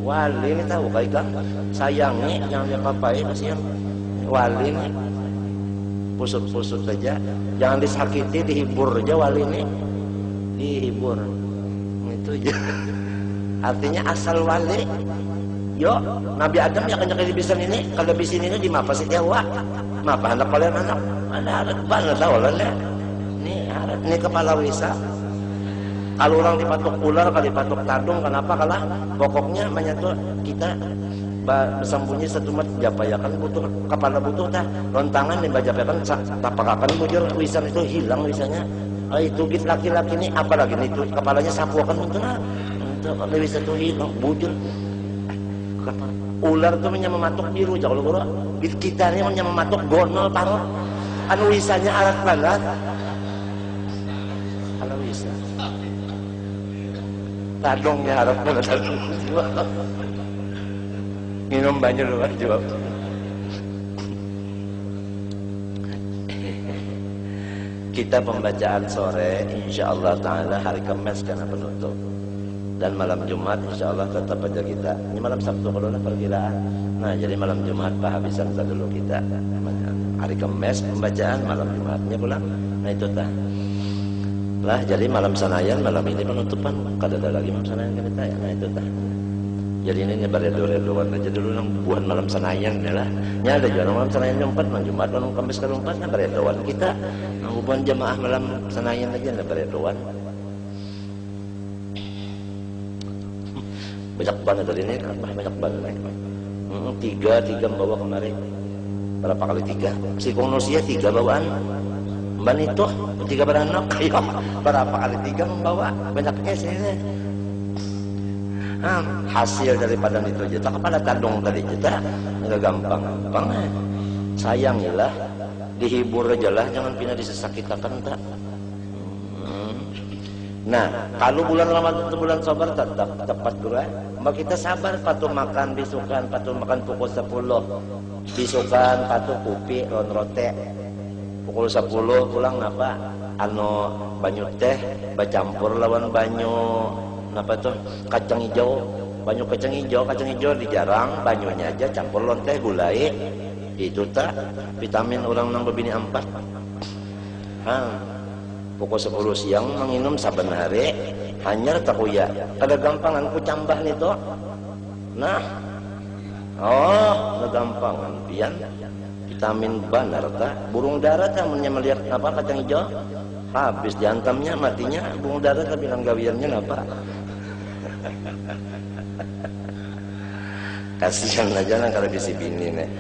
wali ini tahu kah sayangi yang dia papai masih yang wali ini pusut-pusut saja, jangan disakiti, dihibur aja wali ini, dihibur, itu aja. Artinya asal wali, yo Nabi Adam ya kanya kelebisan ini, kelebisan ini di mapa sih Dewa, mapa anak kalian anak, ada banget tahu lah ini kepala wisa. Kalau orang dipatok ular, kalau dipatok tadung, kenapa kalah? Pokoknya menyatu kita bersembunyi satu mat japayakan butuh kepala butuh tah lontangan dibajapakan tapakakan bujur wisan itu hilang wisanya itu git laki-laki ini apalagi itu kepalanya sapuakan untuk kalau wisan itu hilang bujur ular tuh mematuk biru jauh lo kita ini mematuk gonol parot anu wisanya alat banget kalau wisan tadongnya harap banget minum banyak dulu jawab. Kita pembacaan sore insyaallah taala hari Kamis karena penutup dan malam Jumat insyaallah tetap aja kita ini malam Sabtu kalau lah perkiraan. Nah jadi malam Jumat habisan dulu kita hari Kamis pembacaan malam Jumatnya pulang. Nah itu tah lah jadi malam Sanayan malam ini penutupan kada ada lagi malam Sanayan kita ya. Nah itu tah jadi ini beredo-redoan aja dulu nang buan malam Senayan ya lah. Nya ada juga malam Senayan jumpat, malam Jumat, malam Kamis ke Jumat nah beredoan kita. Nang buan jemaah malam Senayan aja na beredoan. Banyak banget dari ini, banyak banget. Tiga membawa kemarin. Berapa kali tiga? Si Kongnosia 3 bawaan. Mbak itu 3 beranak. Berapa kali 3 membawa? Banyaknya sini. Hasil daripada itu aja tak kepada tadong tadi kita nggak gampang sayangilah dihibur aja lah jangan pindah disesakitakan tak. Nah kalau bulan Ramadan itu bulan sabar tetap tepat dulu mbak kita sabar patuh makan bisukan patuh makan pukul 10 bisukan patuh kopi ron-rote pukul 10 pulang apa anu banyu teh bacampur lawan banyu apa tuh kacang hijau banyu kacang hijau dijarang banyunya aja campur lonteh gulai itu tak vitamin orang nang bebini 4 pukul 10 siang menginum saben hari hanyar takuya kada gampangan ku cambah nito. Nah oh gampangan pian vitamin banar ta burung dara ta melihat apa kacang hijau habis diantamnya matinya burung dara ta bilang gawiannya apa. Kasihan aja nang kalau bisi bini nih.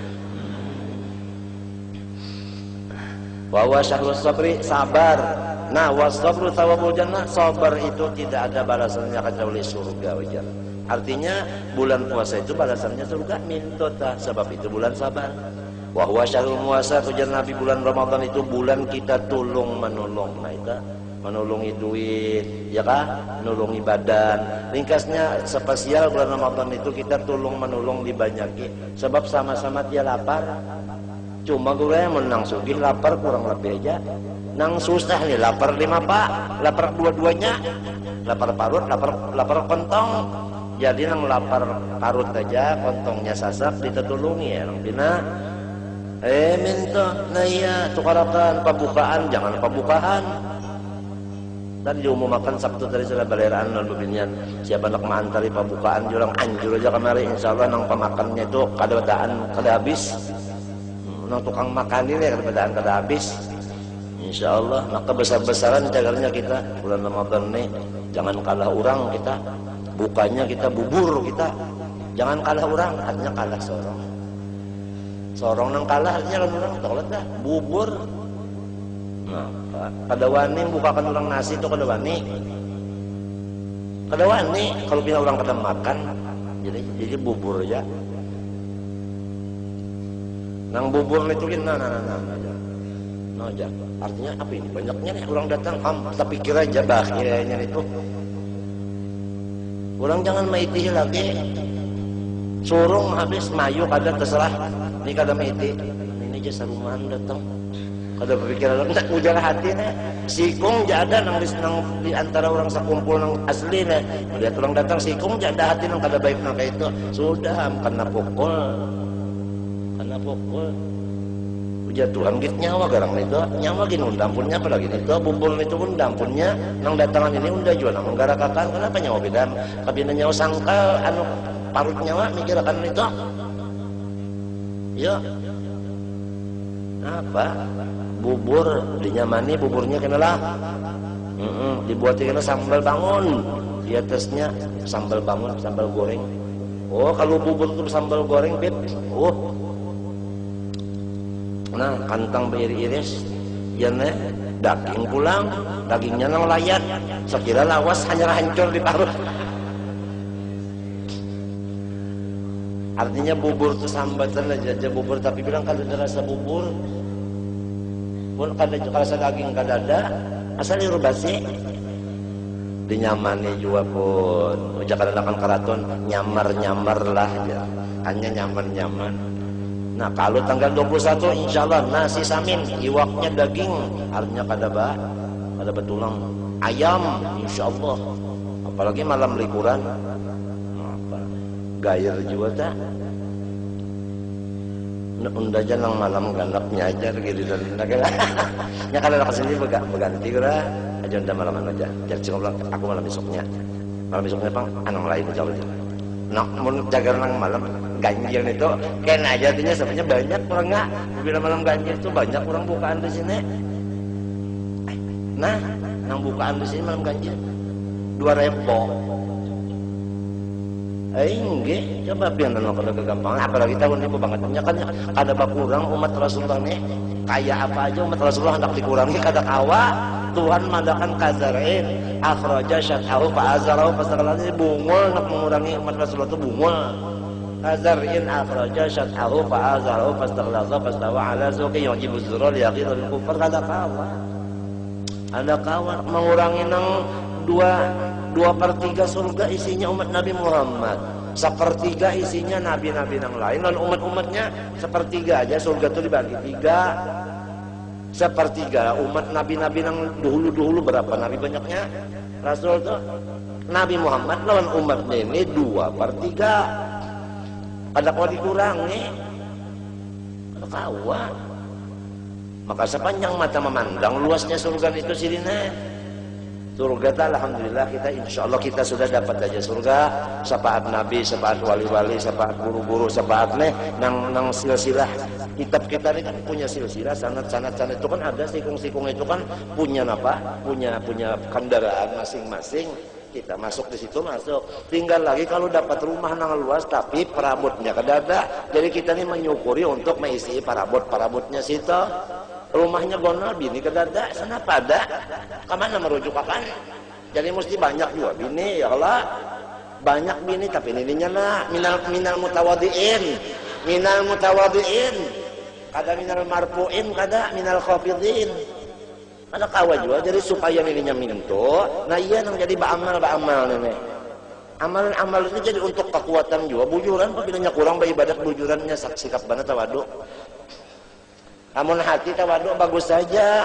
Wa syahrus sabri sabar. Nah, wasabru thawabul jannah, sabar itu tidak ada balasannya kecuali surga wajar. Artinya bulan puasa itu balasannya surga mintota, sebab itu bulan sabar. Wa huwa syahrul muasa, ujar Nabi, bulan Ramadan itu bulan kita tulung menolong. Nah, itu menolongi duit, ya kah? Menolongi badan. Ringkasnya spesial bulan Ramadan itu kita tulung menolong dibanyaki, sebab sama-sama dia lapar. Cuma gue menang sugih lapar kurang lebih aja. Nang susah nih lapar 5 pak, lapar dua-duanya, lapar parut, lapar kontong. Jadi nang lapar parut aja, kontongnya sasak ditetulungi ya, nang bina. Minta, nah iya tukarakan pembukaan, jangan pembukaan. Tadi diumumkan Sabtu tadi sudah baleraan dan beginian. Siapa nak mantari pembukaan julang anjur aja kemarin, insya Allah nang pemakannya itu kada habis. Nang tukang makan ini kada habis. Insya Allah maka besar-besaran jagalnya kita bulan Ramadan ini. Jangan kalah orang kita, bukanya kita bubur kita. Jangan kalah orang, artinya kalah sorong nang kalah artinya kan orang tolak dah bubur. Nah kada wani bukakan orang nasi itu kada wani kalau bila orang kada makan jadi bubur aja. Nang bubur itu kan nah aja. Artinya apa ini? Banyaknya nih orang datang, tapi kira aja bakhirnya itu. Orang jangan maitih lagi. Surung habis mayu kada terserah. Ini kada maitih. Ini aja saruman datang. Kada berpikiran nak ujar hati nih. Sikung jada nang di antara orang sakumpul nang asli nih. Lihat orang datang sikung jada hati nang kada baik nang kayak itu. Sudah kena pukul. Ujar Tuhan gitu nyawa garang itu nyawa gini undampunnya apalagi itu bubul itu pun dampunnya nang datangan ini unda jual nang gara kakak kenapa nyawa beda kabina nyawa sangkal anu parut nyawa mikir akan itu ya apa bubur dinyamani buburnya kenalah dibuatin kena sambal bangun di atasnya sambal bangun sambal goreng. Oh kalau bubur itu sambal goreng beb nah kantang beriris ya nih daging pulang dagingnya nang layat sekira lawas hanya hancur di parut. Artinya bubur itu sambatan aja bubur tapi bilang kalau ada rasa bubur pun kada rasa daging kada ada asal dirubasi dinyamani juga pun ujak kada akan karaton nyamar lah ya hanya nyaman. Nah kalau tanggal 21 insya Allah nasi samin iwaknya daging artinya kada betulang ayam insya Allah apalagi malam liburan gair juga tak unda aja nang malam ganapnya aja gitu dan nya kalau nak sini berganti kira aja unda malaman aja jadi aku malam besoknya pang anang lain aja nak mau jaga nang malam ganjil itu kan aja artinya sebenarnya banyak orang nggak bila malam ganjil itu banyak orang bukaan di sini. Nah nang bukaan di sini malam ganjil 2.000 enggak coba biar nang kada gampang apalagi tahun ini bangetnya kan ada bakurang umat Rasulullah nih kayak apa aja umat Rasulullah hendak dikurangi kada kawa Tuhan mandakan kazarin akhraja syathahu fa'azarahu pasakalani bungul nak mengurangi umat Rasulullah itu bungul kazarin akhraja syathahu fa'azarahu fastaghlaza fastawa ala suqi yujibu zurra liyaqidul kufar kada kawa mengurangi nang 2/3 surga isinya umat Nabi Muhammad 1/3 isinya nabi-nabi yang lain dan umat-umatnya 1/3 aja surga itu dibagi 3 1/3 umat nabi-nabi yang dahulu berapa nabi banyaknya Rasul itu Nabi Muhammad lawan umatnya ini 2/3 ada kau dikurangi ada kawan Maka sepanjang mata memandang luasnya surga itu sirina. Surga ta alhamdulillah kita insyaallah kita sudah dapat aja surga syafaat nabi, syafaat wali-wali, syafaat guru-guru, syafaat nang silsilah kitab kita ini kan punya silsilah sanad itu kan ada sikung-sikung itu kan punya apa? Punya kendaraan masing-masing. Kita masuk di situ masuk. Tinggal lagi kalau dapat rumah nang luas tapi perabotnya kedada. Jadi kita ini menyukuri untuk mengisi parabotnya situ. Rumahnya gonal bini kedada sana pada kemana merujuk akan jadi mesti banyak juga bini ya Allah banyak bini tapi nininya lah minal mutawadiin kada minal marfuin kada minal khafidin ada kawa juga jadi supaya nininya minto nah iya nang jadi baamal nenek amal itu jadi untuk kekuatan juga bujuran apabila kurang beribadat bujurannya sikap bana tawadu. Amun hati tawaduk bagus saja.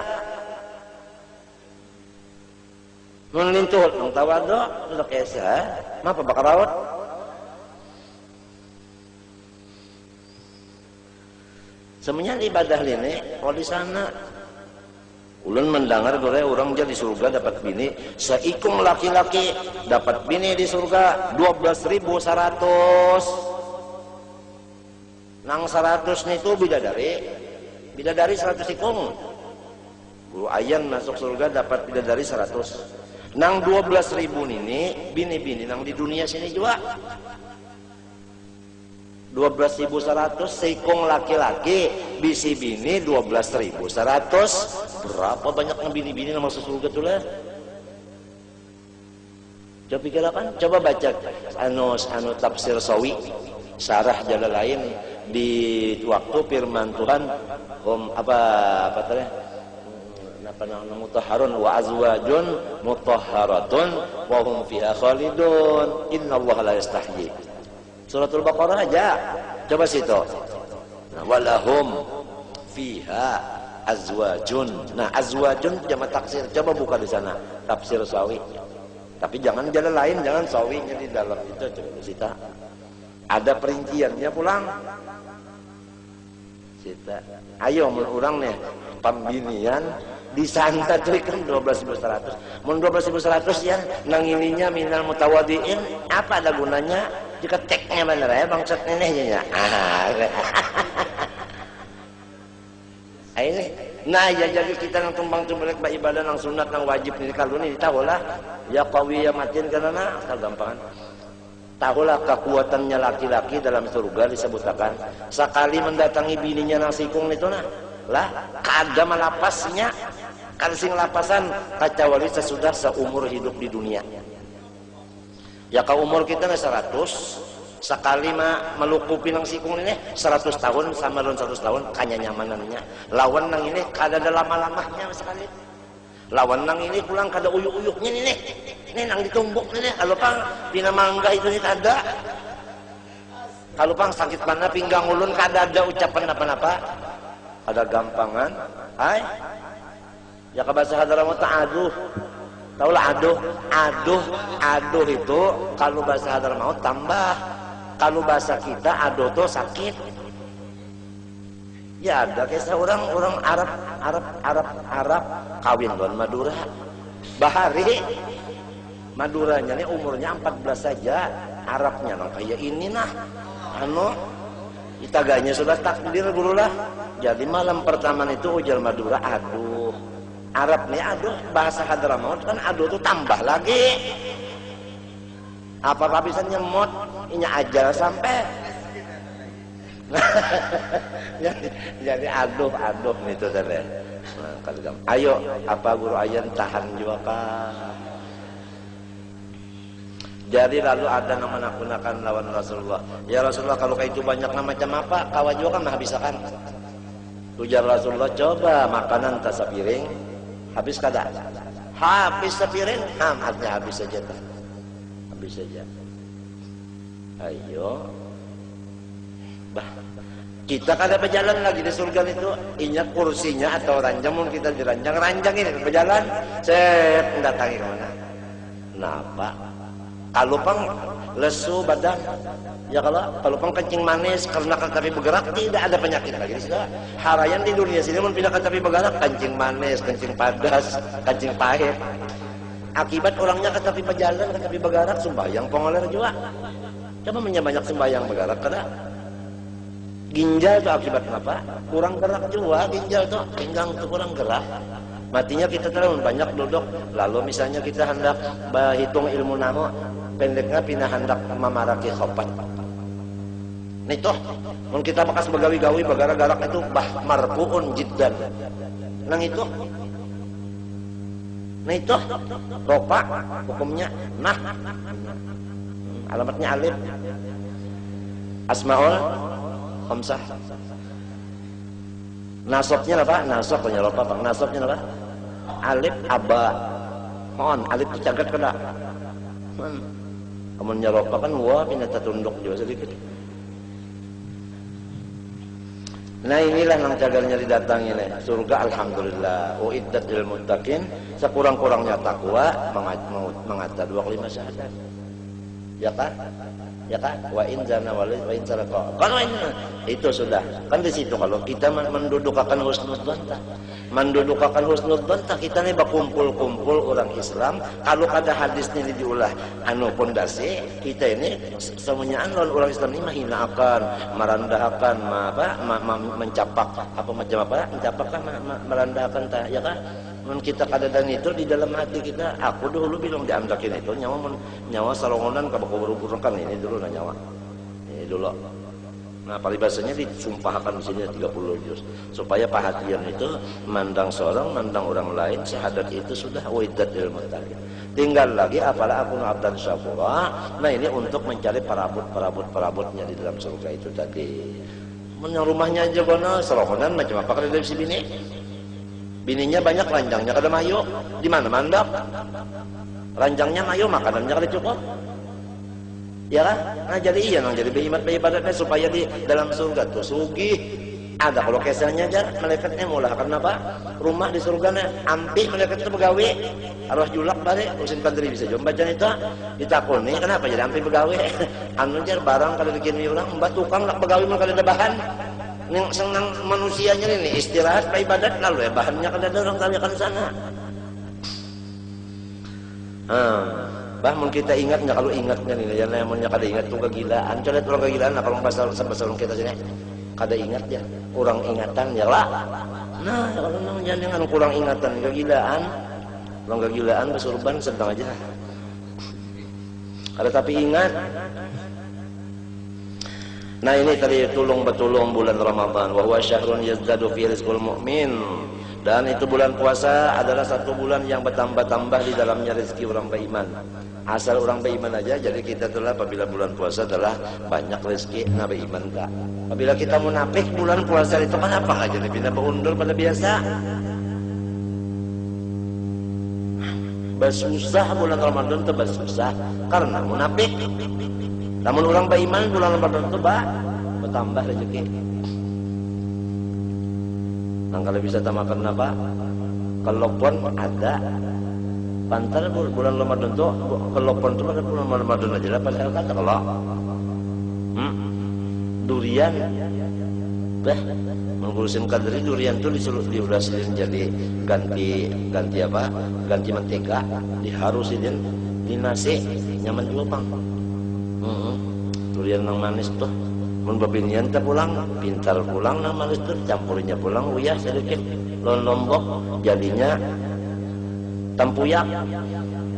Mun lintul nang tawaduk sudah kesa, mapa bakal rawat. Semuanya ibadah ini kalau di sana ulun mendengar gore orang jadi surga dapat bini seikung laki-laki dapat bini di surga 12.100 nang 100 itu bidadari 100 ikung. Guru Ayan masuk surga dapat bidadari 100. Nang 12.000 ini bini-bini nang di dunia sini juga 12.100 seikung laki-laki bisi bini 12.100. Berapa banyak yang bini-bini nang masuk surga tuh lah? Coba pikir apa? Coba baca anu tafsir Sawi syarah Jalalain di waktu firman Tuhan apa tadi mutahharun wa azwajun mutahharatun wa hum fiha khalidun innallaha la yastahyi suratul baqarah aja coba situ nah, walahum fiha azwajun nah azwajun jamak taksir coba buka di sana tafsir Sawi tapi jangan jalan lain jangan Sawinya di dalam itu coba sita ada perinciannya pulang kita ayo orang nih pembinian disanta tuh kan 12.100 mun 12.100 ya nangilinya minal mutawadiin apa ada gunanya jika teknya bener ya bangsat nenehnya ini nah ya jadi kita nang tumbang tumbalik ibadah nang sunat nang wajib nih kalau nih tahu lah ya qawi ya matin karena asal gampangan. Tahulah kekuatannya laki-laki dalam surga disebutkan sekali mendatangi bininya nang sikung itu nah lah kada malapasnya kada sing lapasan kacawali sesudah seumur hidup di dunia ya ka umur kita 100 sekali melukupi nang sikung ini 100 tahun sama dengan 100 tahun kanya nyamanannya lawan nang ini kada ada lama-lamanya sekali lawan nang ini pulang kada uyuk-uyuknya ini nang ditumbuk nih kalau pang pinamangga itu nih kada kalau pang sakit mana pinggang ulun kada ada ucapan apa-apa ada gampangan hai ya ke bahasa Hadramaut aduh taulah aduh itu kalau bahasa Hadramaut tambah kalau bahasa kita aduh tuh sakit ya ada kisah orang Arab kawin don Madura bahari Maduranya nih umurnya 14 saja Arabnya nang kayak ini nah anu itaganya sudah takdir dulu lah jadi malam pertama itu ujal Madura aduh Arab nih aduh bahasa Hadramaut kan aduh tuh tambah lagi apa bisa nyemot inya ajal sampai jadi aduh itu tadi nah, ayo apa guru Ayan tahan juga kan jadi lalu ada nama nakunakan lawan Rasulullah ya Rasulullah kalau kayak itu banyak nama macam apa kawan juga kan menghabiskan ujar Rasulullah coba makanan tak sepiring habis kada habis sepiring artinya habis saja habis saja ayo kita kada berjalan lagi di surga itu ingat kursinya atau ranjang mun kita diranjang ini berjalan set mendatangi kemana kenapa kalau pang lesu badan. Ya kalau kencing manis karena tapi bergerak tidak ada penyakit lagi. Sudah harayan di dunia sini mun pindah tapi bergerak kencing manis, kencing padas, kencing pahit. Akibat orangnya tapi berjalan, tapi bergerak sembahyang pengoler juga. Coba banyak sembahyang bergerak kada. Ginjal itu akibat apa? Kurang gerak juga ginjal tuh, pinggang tuh kurang gerak. Matinya kita terlalu banyak duduk. Lalu misalnya kita hendak hitung ilmu namo, pendeknya pindah hendak memaraki khopat. Nah itu, kalau kita bekas begawi-gawi bagara-garak itu marfuun jiddan. Nang itu, ropa hukumnya nah, alamatnya alif, asmaul khamsah. Nasabnya apa? Nasabnya ropa bang. Nasabnya apa? Alif aba. Hon alif itu cagat kada. Kamu nyeropa kan wah pindah tertunduk juga sedikit. Nah inilah yang cagarnya didatangi nih. Surga alhamdulillah. Uiddat lil muttaqin. Sekurang-kurangnya takwa mengata 25 syahadat. Ya kan? Ya kan? Wa in zana wa in saraqa. Kalau itu sudah. Kan di situ kalau kita mendudukakan husnudzon, mendudukakan husnudzon kita nih berkumpul-kumpul orang Islam. Kalau ada hadis ini diulah anu pondasi, kita ini semuanya orang Islam ini menghinakan, merendahkan, mencapak apa macam apa? Mencapak merendahkan ya kan? Kita kadang itu di dalam hati kita. Aku dulu bilang diandakin itu nyawa salongonan kabako berukuran ini dulu nah nyawa ini dulu. Nah paribasanya disumpahkan di sini 30 juz supaya perhatian itu mandang seorang, mandang orang lain. Syahadat itu sudah uiddat lil muttaqin. Tinggal lagi apalah aku abdan syakura. Nah ini untuk mencari perabotnya di dalam surga itu tadi. Yang rumahnya aja kono salongonan macam apa kada dari si bini. Bininya banyak, ranjangnya kada mayo. Di mana mandap? Ranjangnya mayo, makanannya kada cukup. Ya kan? Nah jadi iya nang jadi beribadatnya supaya di dalam surga tuh sugih. Ada kalau keselnya aja malaikatnya mulah karena apa? Rumah di surganya ampih malaikat itu begawe. Arwah julak balik usin kandri bisa jom baca itu ditakoni kenapa jadi ampih begawe? Anu jar barang kada bikin urang mbak tukang lak begawe mah kada ada bahan. Yang senang manusianya ini istirahat ibadat lalu ya bahannya kada ada orang tanyakan sana. Bahkan kita ingat nggak kalau ingatnya nih yang namanya kada ingat tuh kegilaan. Coba orang kegilaan apa orang pasal kita sini kada ingat ya kurang ingatan ya lah. Nah kalau namanya dengan kurang ingatan kegilaan, orang kegilaan kesurban sedang aja. Kada tapi ingat. Nah ini tadi tulung betulung bulan Ramadan wa huwa syahrun yazdadu fi rizqil mu'min. Dan itu bulan puasa adalah satu bulan yang bertambah-tambah di dalamnya rezeki orang beriman. Asal orang beriman aja jadi kita telah apabila bulan puasa adalah banyak rezeki na beriman enggak. Apabila kita munafik bulan puasa itu kan apa aja pindah berundur pada biasa. Bersusah bulan Ramadan itu bersusah karena munafik. Namun orang beriman bulan Ramadan itu bertambah rezeki. Nah kalau bisa tambahkan apa? Kalau pun ada pantar bulan Ramadan itu, kalau pun itu pada bulan Ramadan aja lah. Padahal kata kalau durian, mengurusin kadri durian itu diurasin jadi ganti apa? Ganti mentega, diharusin di nasi nyaman juga bang. Durian yang manis tuh mun babinian teh pulang pintar pulang nang manis tuh campurnya pulang uyah sedikit lombok jadinya tempuyak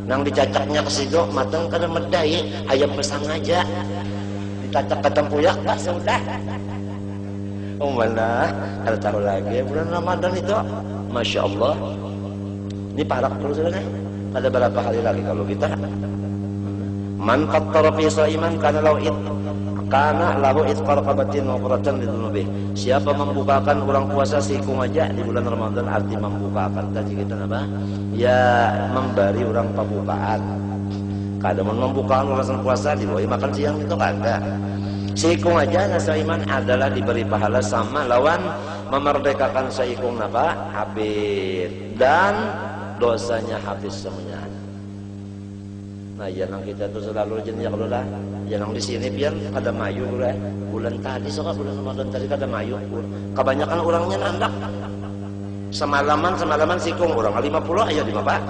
nang dicacaknya ke situ matang kada medai ayam pesang aja dicacak ke tempuyak lah sudah. Oh mana kada tahu lagi bulan Ramadan itu Masya Allah ini parak terus kan ada berapa hari lagi kalau kita man qattara fi shaiman kana lahu itqar qabatin wa quratan lidzunubih. Siapa membukakan orang puasa sikung aja di bulan Ramadan arti membukakan tadi kita apa? Ya memberi orang pembukaan. Kadang membukakan urusan puasa diberi makan siang itu kada. Sikung aja nasaiman adalah diberi pahala sama lawan memerdekakan sikung apa? Habis dan dosanya habis semuanya. Nah jangan kita tuh selalu jenis kalau lah jangan di sini biar kada mayu lah bulan tadi soalnya bulan Ramadan tadi kada mayu kebanyakan orangnya nandak semalaman sikung orang 50 aja di Bapak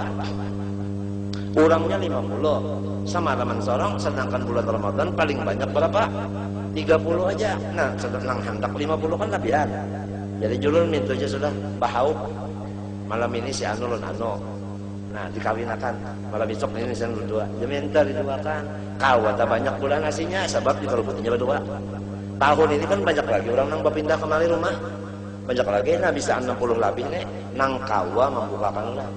orangnya 50 semalaman seorang sedangkan bulan Ramadan paling banyak berapa 30 aja nah sedang hendak 50 kan lebihan jadi julun minta aja sudah bahau malam ini si anu lon anu nah dikawinakan malam besok ini saya berdua dia minta diduakan kawata banyak bulan nasinya sebab di kalau putihnya berdua tahun ini kan banyak lagi orang nang berpindah kemari rumah banyak lagi nah bisa 60 lebih nih nang kawa membukakan orang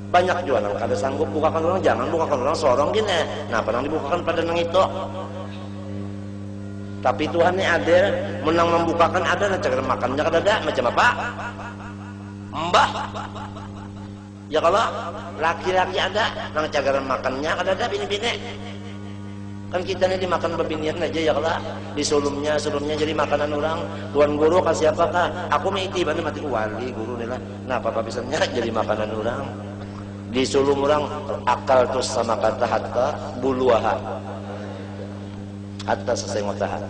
banyak juga nang kada sanggup bukakan orang jangan bukakan orang sorong gini nah pernah dibukakan pada nang itu tapi Tuhan ini adil menang membukakan ada nah cara makannya kada ada macam apa mbah ya kalau laki-laki ada nang cagaran makannya kada ada bini-bini kan kita ini dimakan bebinian aja ya kalau di sebelumnya jadi makanan orang tuan guru kasih apa kah aku miti mana mati wali guru nih lah nah apa bisanya jadi makanan orang di sulum orang akal terus sama kata hatta buluaha hatta selesai ngotahan.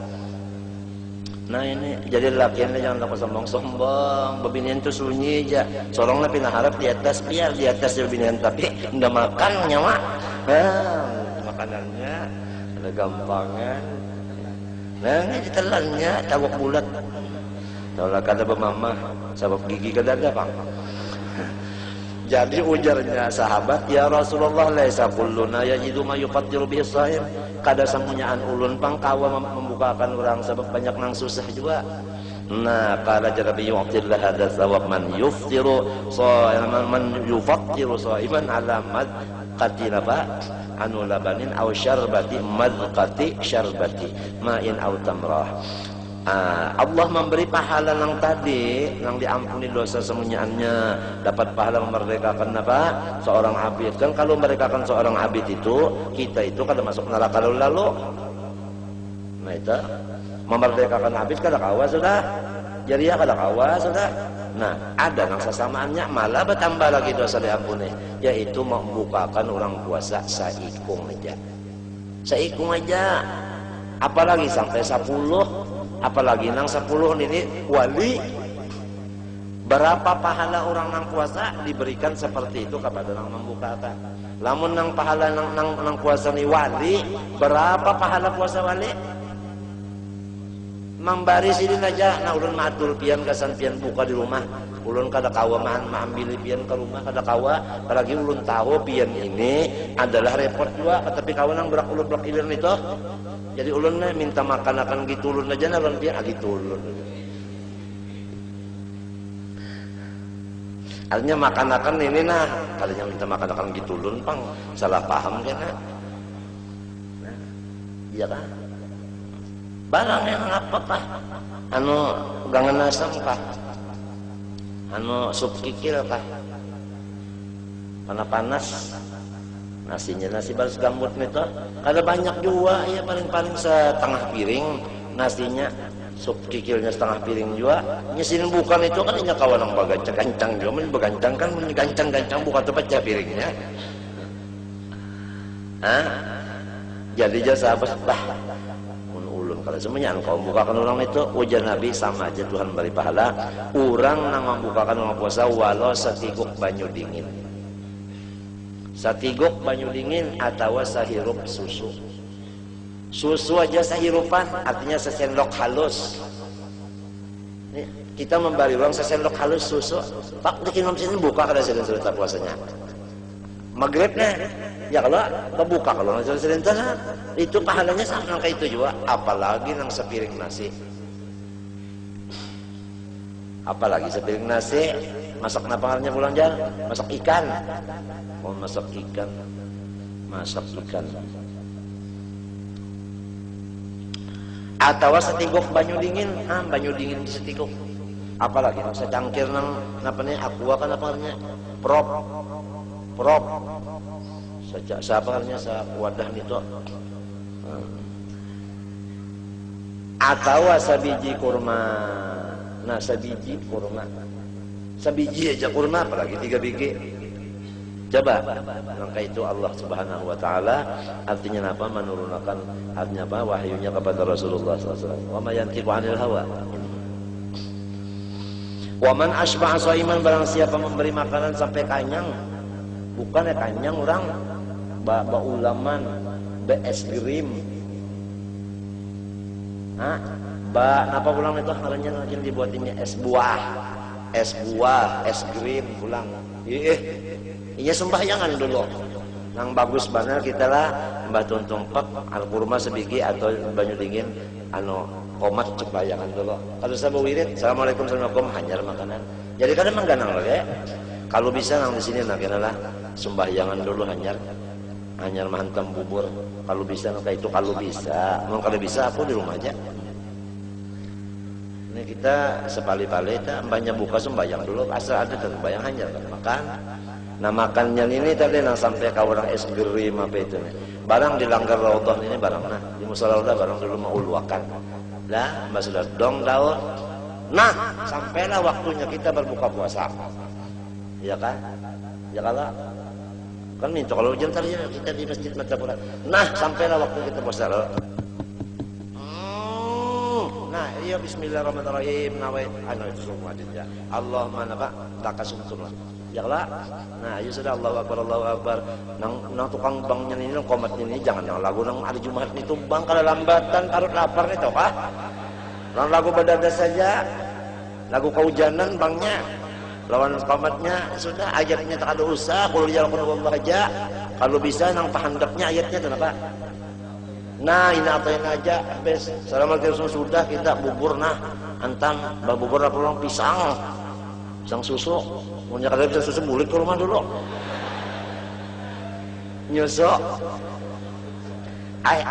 Nah ini jadi laki ini jangan takut sombong bebinian tuh sunyi aja sorongnya pindah harap di atas biar di atas bebinian tapi nggak makan nyawa makanannya ada gampangan nah ini ditelannya cawak bulat kalau kada bermamah sabab gigi kada ada bang jadi ujarnya sahabat ya Rasulullah laisa kulluna yajidu ma yuqaddiru bihi shaim kada samunyaan ulun pangkawa membukakan orang sebab banyak nang susah juga nah qala jarabi yu'tillah hadza thawab man yuftiru shaiman man yufattiru shaiman ala madqati naba anu labanin aw syarbati madqati syarbati ma'in aw tamrah. Allah memberi pahala yang tadi yang diampuni dosa semuanya dapat pahala memerdekakan apa seorang abid kan kalau memerdekakan seorang abid itu kita itu kada masuk neraka lalu nah itu memerdekakan abid kada kawa sudah jadi ya kada kawa sudah nah ada yang sesamaannya malah bertambah lagi dosa diampuni yaitu membukakan orang puasa saikung aja apalagi sampai 10 apalagi nang 10 ini wali berapa pahala orang nang puasa diberikan seperti itu kepada nang membukakan lamun nang pahala nang puasa ni wali berapa pahala puasa wali membari sidin aja nah ulun matul pian kasan pian buka di rumah ulun kada kawa maambil pian ke rumah kada kawa apalagi ulun tahu pian ini adalah repot juga tapi kawan nang berak ulun berak ilir itu jadi ulun minta makan akan gitu ulun aja nah ulun dia gitu ulun artinya makan akan ini nah kalinya minta makan akan gitu ulun pang salah paham kan nah iya kan barang yang apa kah anu gangan asam kah anu sup kikil kah panas nasinya nasi baris gambut itu ada banyak juga ya paling setengah piring nasinya sup kikilnya setengah piring juga nyesin bukan itu kan ini kawan yang bagancang-gancang juga begancang kan gancang-gancang bukan tempat aja piringnya jadi jasa sahabat lah ulun kalau semuanya engkau membukakan orang itu ujar Nabi sama aja Tuhan beri pahala orang yang membukakan orang puasa walau setiguk banyu dingin satiguk banyu dingin atau sahirup susu aja sahirupan artinya sesendok halus nih, kita memberi uang sesendok halus susu pak dikinom sini buka kada selintas puasanya maghribnya ya kalau kebuka kalau nasi selintas itu pahalanya sama kayak itu juga apalagi nang sepiring nasi apalagi sepiring nasi masak napangannya pulang jalan masak ikan masak ikan atau setiguk banyu dingin banyu dingin di setiguk apalagi secangkir nang apa nih aqua kan apa namanya prop siapa namanya sa wadah itu atau sabiji kurma nah sabiji kurma sabiji aja kurma apalagi 3 biji Coba, maka itu Allah Subhanahu wa taala artinya apa? Menurunkan artinya apa? Wahyunya kepada Rasulullah SAW. Wa ma yantiqu 'anil hawa. Wa man asba'a shaiman, barang siapa memberi makanan sampai kanyang. Bukan ya kanyang orang ba ulaman, ba es krim. Napa pulang itu ngarannya lagi dibuatinnya es buah, es krim pulang. Iya sembahyangan dulu. Nang bagus banget kita lah mbah tuntung pek alkurma sebiji atau banyu dingin anu komat sembahyangan dulu. Kalau sabu wirid, assalamualaikum warahmatullahi wabarakatuh, hanyar makanan. Jadi kadang mangganang lagi. Kalau bisa nang di sini nah lah sembahyangan dulu hanyar mahantam bubur. Kalau bisa nang itu kalau bisa. Kalau bisa aku di rumah aja. Ini kita sepali-pali kita mbahnya buka sembahyang dulu asal ada sembahyang hanyar kan makan. Nah makannya ini tadi nang sampai ke orang es krim apa itu nih. Barang dilanggar raudhah ini barang nah di musala barang dulu mau ulwakan. Lah mbak sudah dong daun. Nah sampailah waktunya kita berbuka puasa. Ya kan? Ya kalau kan minta kalau hujan tadi kita di masjid Matapura. Nah sampailah waktu kita puasa. Nah iya bismillahirrahmanirrahim nawait itu semua aja. Allahumma napa takasumtum lah. Ya lah. Nah, ayo sudah Allahu Akbar. Nang tukang bangnya ini, nang komatnya ini jangan yang lagu nang hari Jumat itu bang kalau lambatan parut lapar nih toh kah? Nang lagu badada saja. Lagu kehujanan bangnya. Lawan komatnya sudah ayatnya tak ada usah, qul ya Allah aja. Kalau bisa nang pahandapnya ayatnya kenapa? Nah, ini apain aja habis. Assalamualaikum sudah kita bubur nah. Antam bubur apa orang pisang susu. Punya kada bisa susu bulik ke rumah dulu. Nyusuk.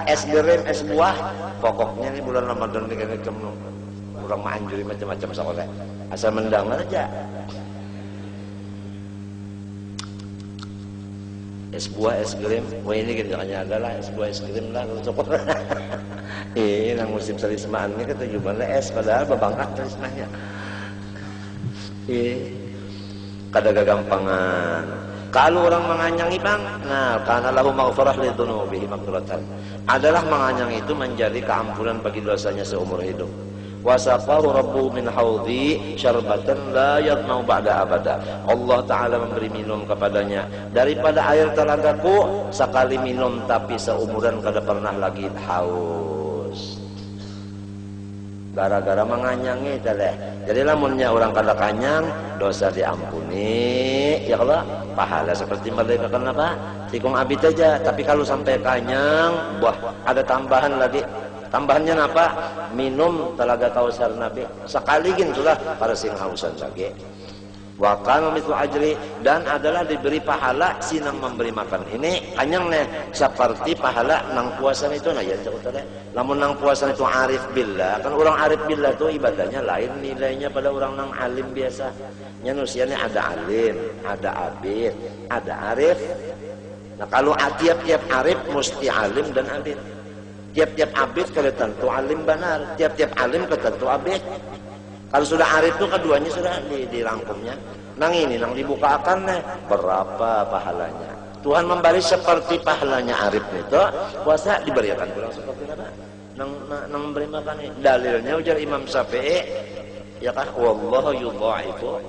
Es krim, es buah. Pokoknya ini bulan Ramadan ini kan kurang manjuri macam-macam soalnya. Asal mendang aja. Es buah, es krim. Wah ini kerjanya adalah es buah, es krim lah kalau cokot. Nang musim selismaan ini kata gimana es padahal babangkat selismahnya. Kada gagampangan. Kalau orang menganyangi bang, nah karena lahu maghfirah lidzunubihi maghfiratan. Adalah menganyangi itu menjadi keampunan bagi dosanya seumur hidup. Wasaqahu rabbuhu min haudhi syarbatan la yatmau ba'da abada. Allah taala memberi minum kepadanya daripada air telagaku sekali minum tapi seumuran kada pernah lagi haus. Gara-gara menganyangi tadi. Jadi lamunnya orang kada kanyang, dosa diampuni. Ya Allah, pahala seperti mereka kenapa? Tikung abid aja. Tapi kalau sampai kanyang, wah ada tambahan lagi. Tambahannya apa? Minum telaga kausar Nabi. Sekali gin sudah para sing hausan lagi. Wa kana mithlu ajri, dan adalah diberi pahala sinang memberi makan. Ini kanyang nih seperti pahala nang puasan itu nah ya cakap. Lamun nang puasan itu arif billah, kan orang arif billah itu ibadahnya lain nilainya pada orang nang alim biasa. Nya nusianya ada alim, ada abid, ada arif. Nah kalau tiap-tiap arif mesti alim dan abid. Tiap-tiap abid kalau tentu alim benar, tiap-tiap alim tentu abid. Kalau sudah arif itu keduanya sudah dirangkumnya. Nang ini nang dibukakan nih berapa pahalanya. Tuhan memberi seperti pahalanya arif itu, puasa diberikan kurang seperti apa? Nang memberi makan ini. Dalilnya ujar Imam Syafi'i, ya kan wallahu yudhaifu.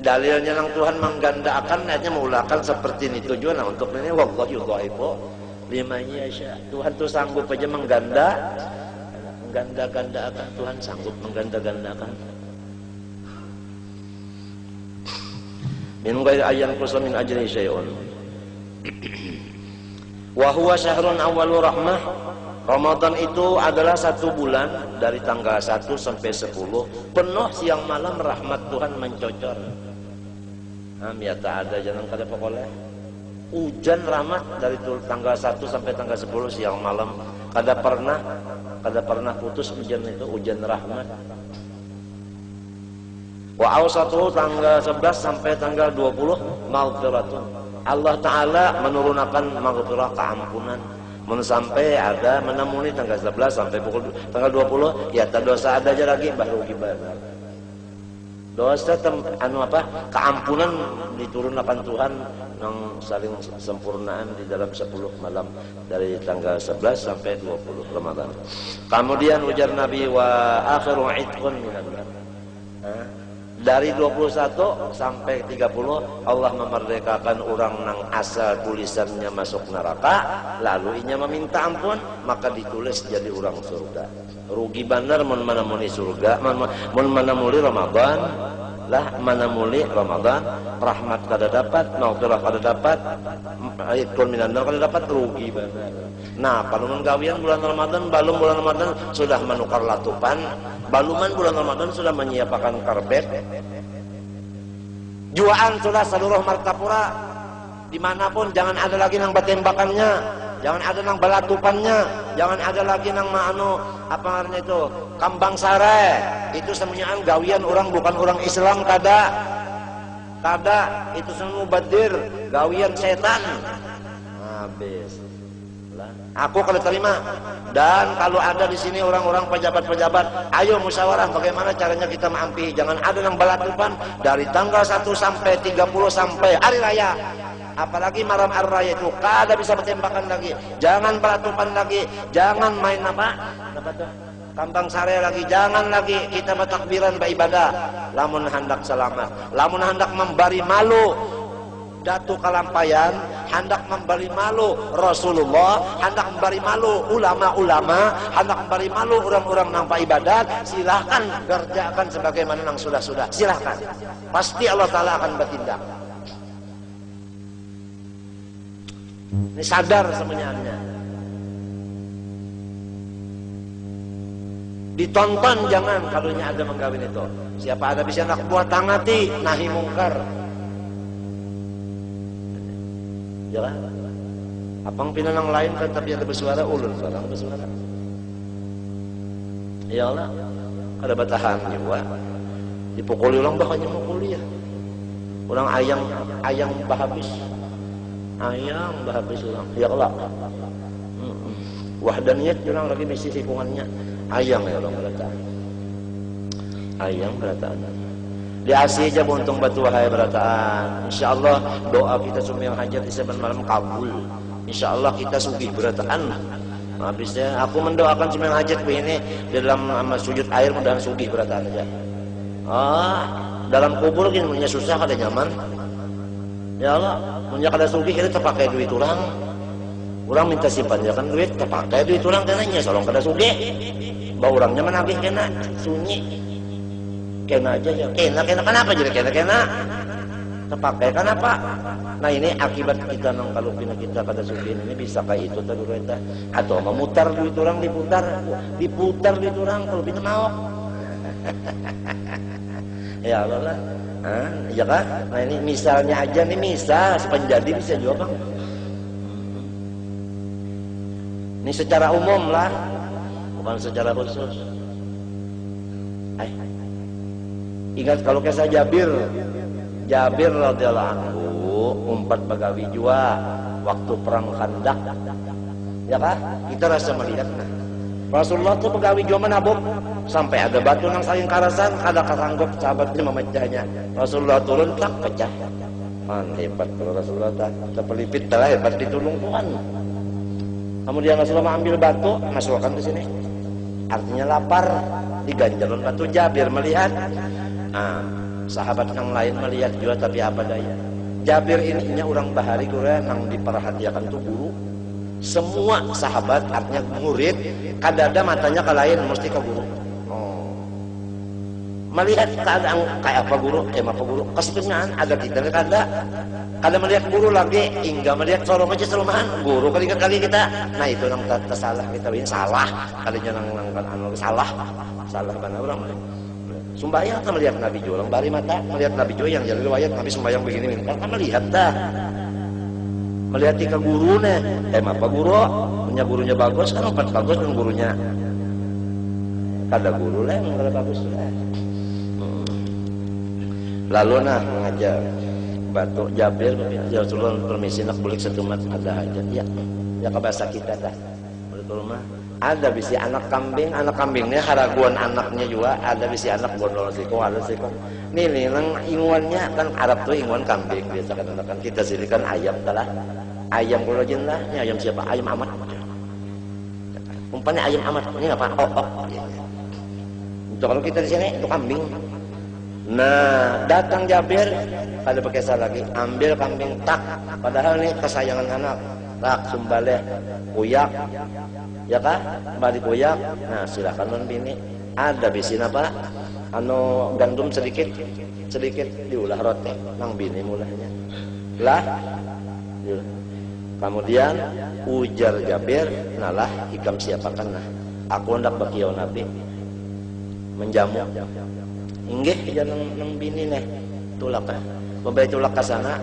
Dalilnya nang Tuhan menggandakan hanya mengulakan seperti ini tujuan nah, untuk ini wallahu yudhaifu liman yasha. Tuhan tuh sanggup aja mengganda-gandakan. Tuhan sanggup mengganda-gandakan. Min ghairi ayyan qusa min ajri syai'un. Wa huwa syahrun awwalu rahmah. Ramadan itu adalah 1 bulan dari tanggal 1 sampai 10 penuh siang malam rahmat Tuhan mencocor. Ya tak ada jangan kada pokoknya. Hujan rahmat dari tanggal 1 sampai tanggal 10 siang malam. Kada pernah putus hujan itu, hujan rahmat. Wa awsatuhu tanggal 11 sampai tanggal 20 maghfiratun. Allah taala menurunkan maghfirah keampunan. Sampai ada menemui tanggal 11 sampai tanggal 20 ya tak dosa ada aja lagi baru ibadah. dosa keampunan diturunkan Tuhan yang saling sempurnaan di dalam 10 malam dari tanggal 11 sampai 20 Ramadan. Kemudian ujar Nabi wa akhiru itqun minan nar. Dari 21 sampai 30 Allah memerdekakan orang nang asal tulisannya masuk neraka, lalu inya meminta ampun, maka ditulis jadi orang surga. Rugi benar mun mana muli surga, mun mana muli Ramadan, lah mana muli Ramadan, rahmat kada dapat, maghfirah kada dapat, itqun minan nar kada dapat, rugi benar. Nah, paluman gawian bulan Ramadan, balum bulan Ramadan sudah menukar latupan, baluman bulan Ramadan sudah menyiapkan karbet, juaan sudah seluruh Martapura, dimanapun jangan ada lagi nang batembakannya, jangan ada nang balatupannya, jangan ada lagi nang apa namanya itu kambang sare, itu semuanya gawian orang bukan orang Islam, kada itu semua mubadir, gawian setan. Habis. Aku kalau terima. Dan kalau ada di sini orang-orang pejabat-pejabat, ayo musyawarah bagaimana caranya kita mengampi. Jangan ada yang balatupan dari tanggal 1 sampai 30 sampai hari raya. Apalagi malam hari raya itu kada bisa bertembakan lagi. Jangan balatupan lagi, jangan main apa tuh? Kambang sare lagi, jangan lagi kita bertakbiran beribadah. Lamun hendak selamat, lamun hendak membari malu Datu Kalampayan, hendak memberi malu Rasulullah, hendak memberi malu ulama-ulama, hendak memberi malu orang-orang nampak ibadat, silahkan kerjakan sebagaimana yang sudah-sudah, silahkan, pasti Allah Ta'ala akan bertindak. Ini sadar sebenarnya, ditonton jangan kalunya ada menggawin itu. Siapa ada bisa nak buat tangati nahi mungkar. Jalan. Apang pinanang lain kan tapi ada bersuara ulun suara bersuara. Ya Allah, ada batahan juga. Dipukuli orang bahkan mau kuliah. Orang ayang bahabis. Ayang bahabis orang. Ya Allah. Wahdaniyat orang lagi misi hitungannya. Ayang ya orang berata. Ayang berataan. Diasih aja buntung batu wahai berataan. InsyaAllah doa kita semua yang hajat di sebentar malam kabul. InsyaAllah kita sugih berataan. Habisnya aku mendoakan semua yang hajat begini di dalam sujud air mudah-mudahan sugih berataan aja. Dalam kubur gini punya susah kada nyaman. Ya Allah, punya kada sugih kita terpakai duit orang. Orang minta simpankan duit terpakai duit orang kenanya solong kada sugih. Bawa orangnya menagih kena sunyi. Kena aja ya, kena kenapa jadi kena terpakai kenapa? Nah ini akibat kita nang kalau kita kada sugih ini bisa kayak itu tadi kita atau memutar duit orang diputar duit orang kalau bina mau. Ya Allah lah, iya kan? Nah ini misalnya aja nih misal penjadi bisa juga bang. Ini secara umum lah, bukan secara khusus. Ingat kalau kisah Jabir radhiyallahu anhu umpat pagawi jua waktu perang Khandaq, ya kan? Kita rasa melihat Rasulullah tuh pagawi jua menabuk sampai ada batu yang saling karasan, ada kasanggup sahabatnya memecahnya. Rasulullah turun tak pecah. Hebat kalau Rasulullah tak terpelipit telah hebat ditolong Tuhan. Kemudian Rasulullah ambil batu masukkan ke sini. Artinya lapar, diganjalon batu. Jabir melihat. Sahabat yang lain melihat juga tapi apa daya. Jabir ini orang bahari kura nang diperhatikan tuh guru. Semua sahabat artinya murid kadada matanya ke lain mesti ke guru. Melihat keadaan kayak apa guru, apa guru kesetengah ada kita kada melihat guru lagi hingga melihat sorong aja selumahan guru kali kita. Nah itu nang salah kita ini salah kalinya nang salah mana orang Sumbayang kan melihat Nabi Jo, orang bari mata melihat Nabi Jo yang jadi riwayat Nabi Sumbayang begini kan melihat dah. Melihat tika guru nih, apa guru? Punya gurunya bagus kan empat bagus dan gurunya kada guru lah yang kada bagus lah. Lalu nah mengajar batuk Jabir, ya Rasulullah permisi nak boleh setumat ada hajat ya ke bahasa kita dah. rumah ada bisi anak kambingnya haraguan anaknya juga ada bisi anak bondol siko ada siko nih nang inguannya kan Arab tuh inguan kambing biasa kan kita sini kan ayam kalah ayam kalau lah ini ayam siapa ayam amat umpamanya ayam amat ini apa untuk kalau kita di sini itu kambing. Nah datang Jabir ada berkisah lagi ambil kambing tak padahal nih kesayangan anak tak sumbaleh kuyak ya kah kembali kuyak. Nah silakan non bini ada bisin apa anu gandum sedikit diulah roti nang bini mulanya lah kemudian ujar Jabir nalah hikam siapakan nah aku hendak bakiau nabi menjamu inggih ya nang bini nih tulak kan membawa tulak ke sana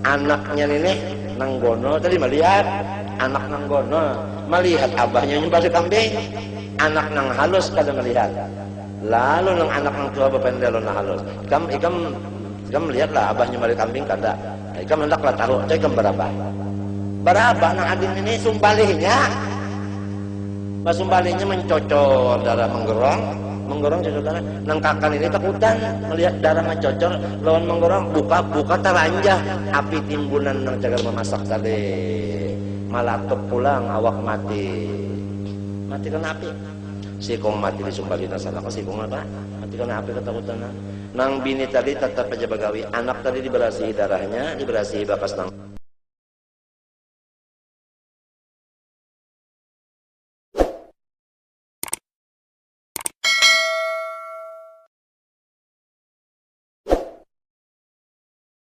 anaknya nih nang gono tadi melihat anak nang gono melihat abahnya nyembah kambing anak nang halus kada melihat lalu nang anak nang tua bapendelo nang halus ikam melihatlah abahnya nyembah kambing kada ikam hendaklah taruh ikam berapa nang adin ini sumbalinya mencocor darah menggerong cocor darah nang kakan ini takutan melihat darah mencocor lawan menggerong buka taranjah api timbunan nang cagar memasak tadi malah pulang awak mati kena api sikong mati di sumbalina sana ke sikong apa mati kena api ketakutan nang bini tadi tetap aja bagawi anak tadi diberasihi darahnya diberasihi bakas nang